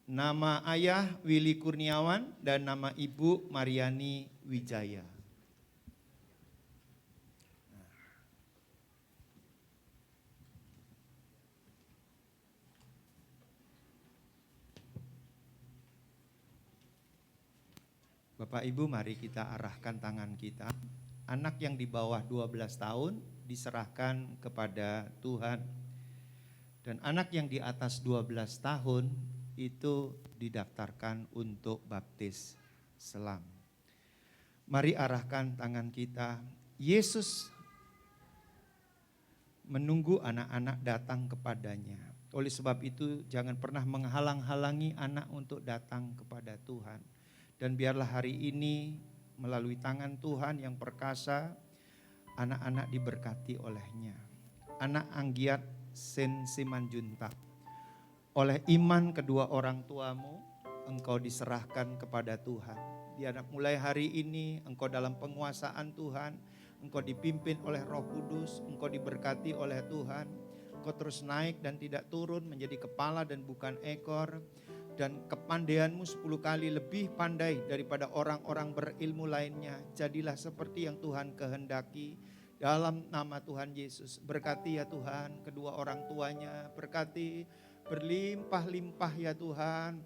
nama ayah Willy Kurniawan dan nama ibu Mariani Wijaya. Bapak Ibu, mari kita arahkan tangan kita. Anak yang di bawah 12 tahun diserahkan kepada Tuhan. Dan anak yang di atas 12 tahun itu didaftarkan untuk baptis selam. Mari arahkan tangan kita. Yesus menunggu anak-anak datang kepadanya. Oleh sebab itu jangan pernah menghalang-halangi anak untuk datang kepada Tuhan. Dan biarlah hari ini melalui tangan Tuhan yang perkasa, anak-anak diberkati olehnya. Anak Anggiat Sen Simanjuntak, oleh iman kedua orang tuamu, engkau diserahkan kepada Tuhan. Biar mulai hari ini engkau dalam penguasaan Tuhan, engkau dipimpin oleh Roh Kudus, engkau diberkati oleh Tuhan. Engkau terus naik dan tidak turun, menjadi kepala dan bukan ekor. Dan kepandaianmu 10 kali lebih pandai daripada orang-orang berilmu lainnya. Jadilah seperti yang Tuhan kehendaki. Dalam nama Tuhan Yesus, berkati ya Tuhan kedua orang tuanya, berkati berlimpah-limpah ya Tuhan.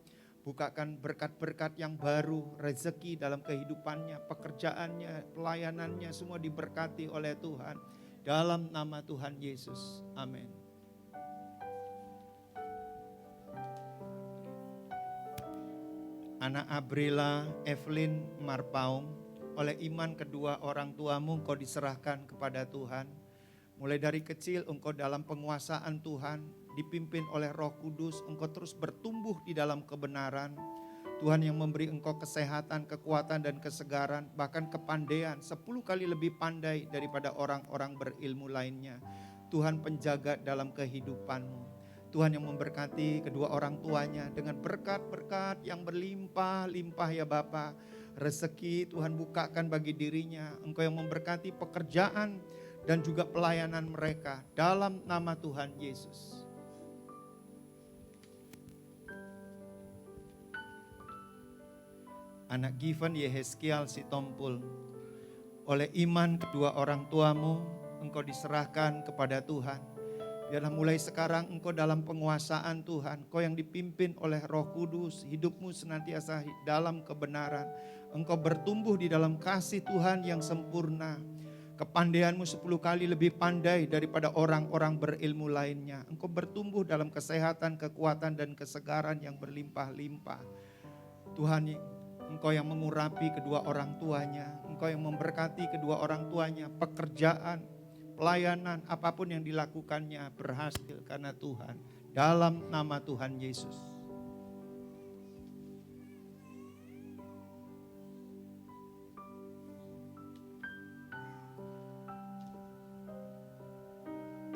Bukakan berkat-berkat yang baru, rezeki dalam kehidupannya, pekerjaannya, pelayanannya, semua diberkati oleh Tuhan. Dalam nama Tuhan Yesus, amin. Anak Abrila Evelyn Marpaung, oleh iman kedua orang tuamu engkau diserahkan kepada Tuhan. Mulai dari kecil engkau dalam penguasaan Tuhan, dipimpin oleh Roh Kudus, engkau terus bertumbuh di dalam kebenaran. Tuhan yang memberi engkau kesehatan, kekuatan dan kesegaran, bahkan kepandaian 10 kali lebih pandai daripada orang-orang berilmu lainnya. Tuhan penjaga dalam kehidupanmu. Tuhan yang memberkati kedua orang tuanya dengan berkat-berkat yang berlimpah-limpah ya Bapa. Rezeki Tuhan bukakan bagi dirinya. Engkau yang memberkati pekerjaan dan juga pelayanan mereka dalam nama Tuhan Yesus. Anak Given Yeheskial Sitompul, oleh iman kedua orang tuamu engkau diserahkan kepada Tuhan. Biarlah mulai sekarang engkau dalam penguasaan Tuhan. Engkau yang dipimpin oleh Roh Kudus. Hidupmu senantiasa dalam kebenaran. Engkau bertumbuh di dalam kasih Tuhan yang sempurna. Kepandaianmu 10 kali lebih pandai daripada orang-orang berilmu lainnya. Engkau bertumbuh dalam kesehatan, kekuatan dan kesegaran yang berlimpah-limpah. Tuhan, engkau yang mengurapi kedua orang tuanya. Engkau yang memberkati kedua orang tuanya. Pekerjaan, pelayanan, apapun yang dilakukannya berhasil karena Tuhan. Dalam nama Tuhan Yesus.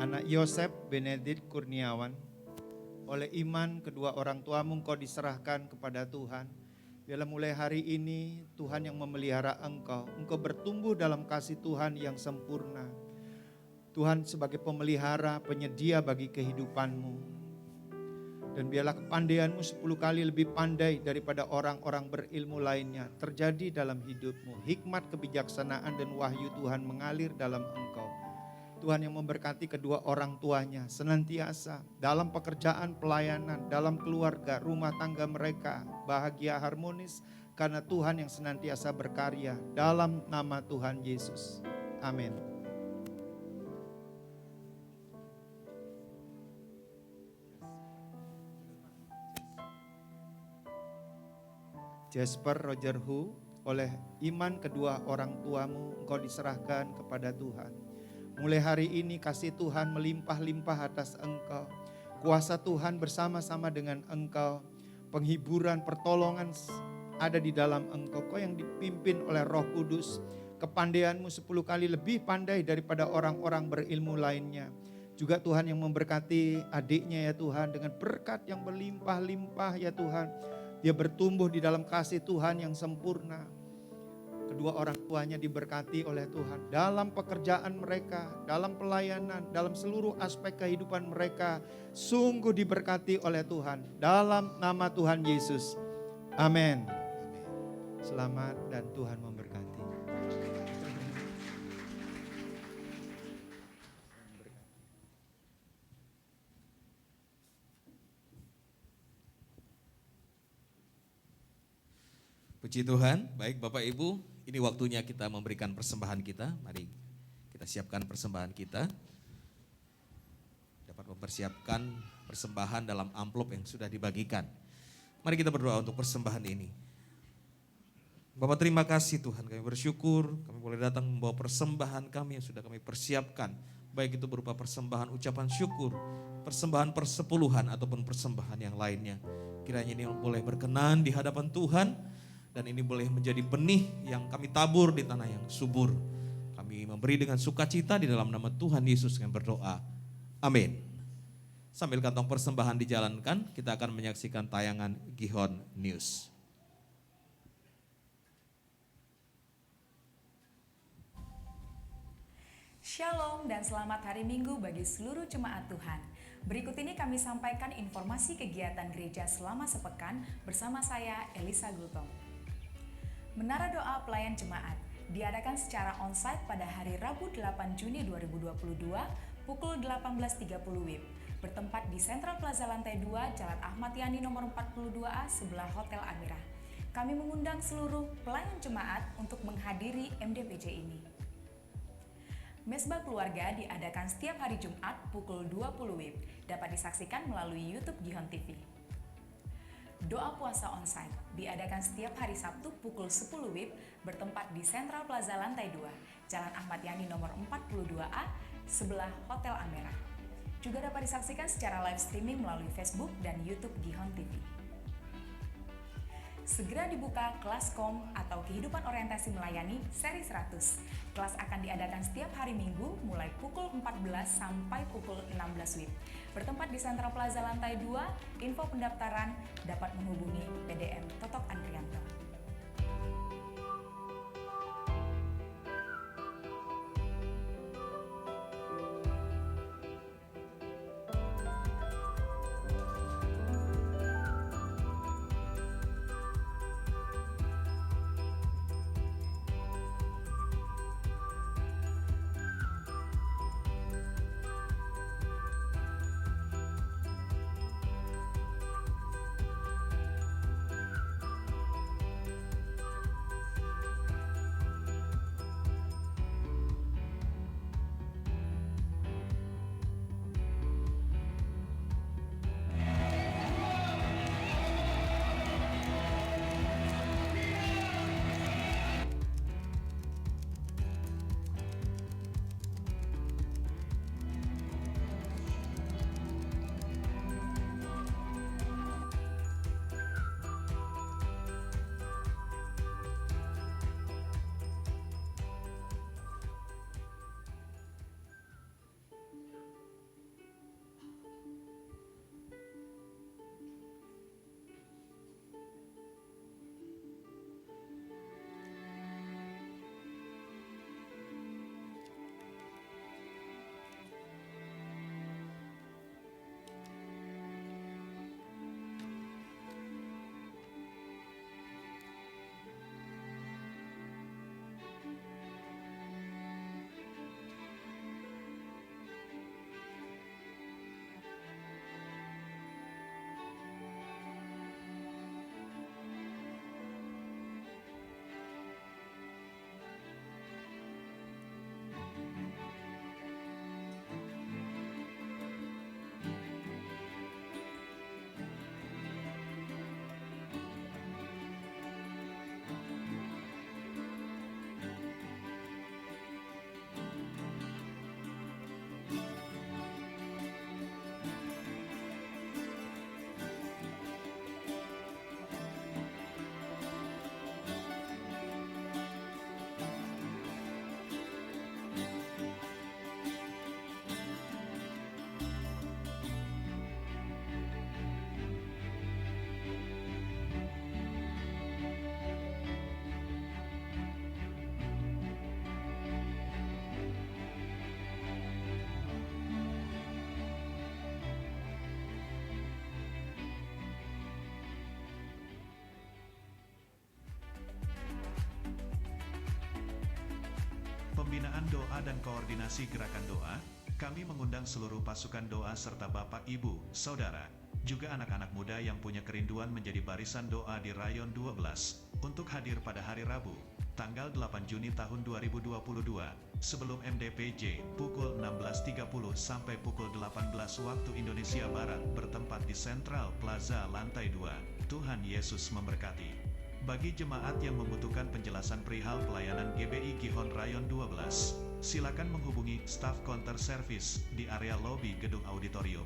Anak Yosef Benedik Kurniawan, oleh iman kedua orang tuamu engkau diserahkan kepada Tuhan. Biarlah mulai hari ini Tuhan yang memelihara engkau. Engkau bertumbuh dalam kasih Tuhan yang sempurna. Tuhan sebagai pemelihara, penyedia bagi kehidupanmu. Dan biarlah kepandaianmu 10 kali lebih pandai daripada orang-orang berilmu lainnya terjadi dalam hidupmu. Hikmat, kebijaksanaan dan wahyu Tuhan mengalir dalam engkau. Tuhan yang memberkati kedua orang tuanya senantiasa dalam pekerjaan, pelayanan, dalam keluarga, rumah tangga mereka bahagia, harmonis, karena Tuhan yang senantiasa berkarya dalam nama Tuhan Yesus. Amin. Jasper Roger Hu, oleh iman kedua orang tuamu engkau diserahkan kepada Tuhan. Mulai hari ini kasih Tuhan melimpah-limpah atas engkau. Kuasa Tuhan bersama-sama dengan engkau. Penghiburan, pertolongan ada di dalam engkau. Kau yang dipimpin oleh Roh Kudus. Kepandaianmu 10 kali lebih pandai daripada orang-orang berilmu lainnya. Juga Tuhan yang memberkati adiknya ya Tuhan dengan berkat yang berlimpah-limpah ya Tuhan. Dia bertumbuh di dalam kasih Tuhan yang sempurna. Kedua orang tuanya diberkati oleh Tuhan dalam pekerjaan mereka, dalam pelayanan, dalam seluruh aspek kehidupan mereka. Sungguh diberkati oleh Tuhan dalam nama Tuhan Yesus. Amin. Selamat dan Tuhan memberkati. Puji Tuhan, baik Bapak Ibu, ini waktunya kita memberikan persembahan kita. Mari kita siapkan persembahan kita. Dapat mempersiapkan persembahan dalam amplop yang sudah dibagikan. Mari kita berdoa untuk persembahan ini. Bapak terima kasih Tuhan, kami bersyukur kami boleh datang membawa persembahan kami yang sudah kami persiapkan. Baik itu berupa persembahan ucapan syukur, persembahan persepuluhan ataupun persembahan yang lainnya. Kiranya ini boleh berkenan di hadapan Tuhan. Dan ini boleh menjadi benih yang kami tabur di tanah yang subur. Kami memberi dengan sukacita di dalam nama Tuhan Yesus yang berdoa. Amin. Sambil kantong persembahan dijalankan, kita akan menyaksikan tayangan Gihon News. Shalom dan selamat hari Minggu bagi seluruh jemaat Tuhan. Berikut ini kami sampaikan informasi kegiatan gereja selama sepekan bersama saya Elisa Gultom. Menara Doa Pelayan Jemaat diadakan secara onsite pada hari Rabu 8 Juni 2022 pukul 18.30 WIB, bertempat di Central Plaza Lantai 2, Jalan Ahmad Yani nomor 42A sebelah Hotel Amirah. Kami mengundang seluruh pelayan jemaat untuk menghadiri MDPJ ini. Mesbah Keluarga diadakan setiap hari Jumat pukul 20 WIB, dapat disaksikan melalui YouTube Gihon TV. Doa puasa onsite diadakan setiap hari Sabtu pukul 10 WIB, bertempat di Central Plaza Lantai 2, Jalan Ahmad Yani nomor 42A, sebelah Hotel Amirah. Juga dapat disaksikan secara live streaming melalui Facebook dan YouTube Gihon TV. Segera dibuka kelas KOM atau Kehidupan Orientasi Melayani seri 100. Kelas akan diadakan setiap hari Minggu mulai pukul 14 sampai pukul 16 WIB. Bertempat di Central Plaza Lantai 2, info pendaftaran dapat menghubungi PDM Totok Andrianto. Pembinaan doa dan koordinasi gerakan doa, kami mengundang seluruh pasukan doa serta Bapak, Ibu, Saudara, juga anak-anak muda yang punya kerinduan menjadi barisan doa di Rayon 12, untuk hadir pada hari Rabu, tanggal 8 Juni tahun 2022, sebelum MDPJ, pukul 16.30 sampai pukul 18 waktu Indonesia Barat, bertempat di Central Plaza lantai 2. Tuhan Yesus memberkati. Bagi jemaat yang membutuhkan penjelasan perihal pelayanan GBI Gihon Rayon 12, silakan menghubungi staf counter service di area lobi gedung auditorium.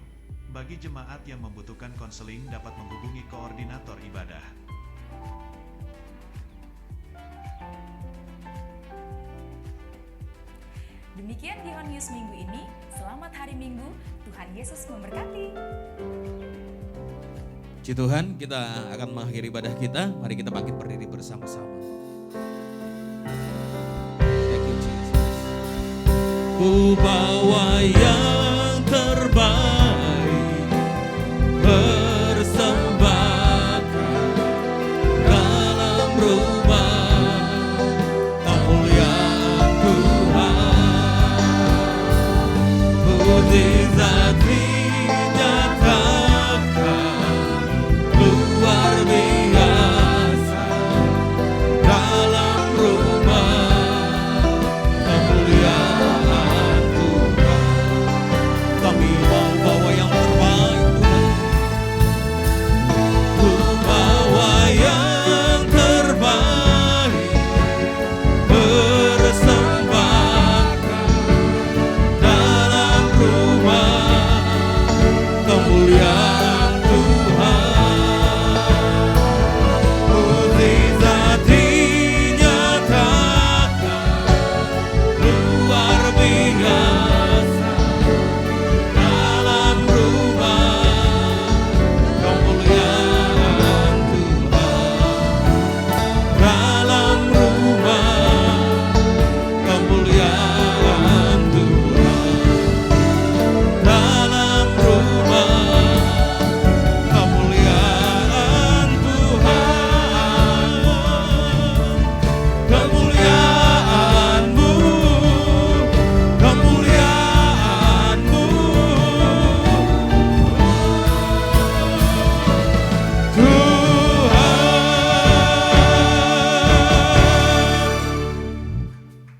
Bagi jemaat yang membutuhkan konseling dapat menghubungi koordinator ibadah. Demikian Gihon News minggu ini. Selamat hari Minggu. Tuhan Yesus memberkati. Puji Tuhan, kita akan mengakhiri ibadah kita. Mari kita bangkit berdiri bersama-sama. Thank you, Jesus. Ku bawa yang terbaik, persembahkan dalam rumah kemuliaan Tuhan. Mukjizat dinyatakan luar biasa dalam rumah kemuliaan Tuhan. Kami mau bawa yang terbaik, ku bawa yang terbaik, persembahkan dalam rumah kemuliaan Tuhan. Mukjizat dinyatakan luar biasa dalam rumah kemuliaan Tuhan. Dalam rumah kemuliaan Tuhan. Dalam rumah kemuliaan Tuhan. Kemuliaan-Mu, kemuliaan-Mu, Tuhan.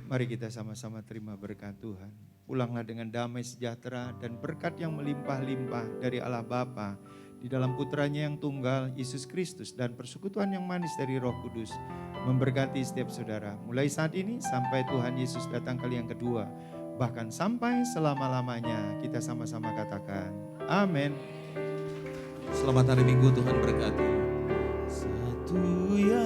Mari kita sama-sama terima berkat Tuhan. Pulanglah dengan damai sejahtera dan berkat yang melimpah-limpah dari Allah Bapa di dalam putranya yang tunggal, Yesus Kristus, dan persekutuan yang manis dari Roh Kudus memberkati setiap saudara. Mulai saat ini sampai Tuhan Yesus datang kali yang kedua, bahkan sampai selama-lamanya. Kita sama-sama katakan, amin. Selamat hari Minggu, Tuhan berkati. Satu yang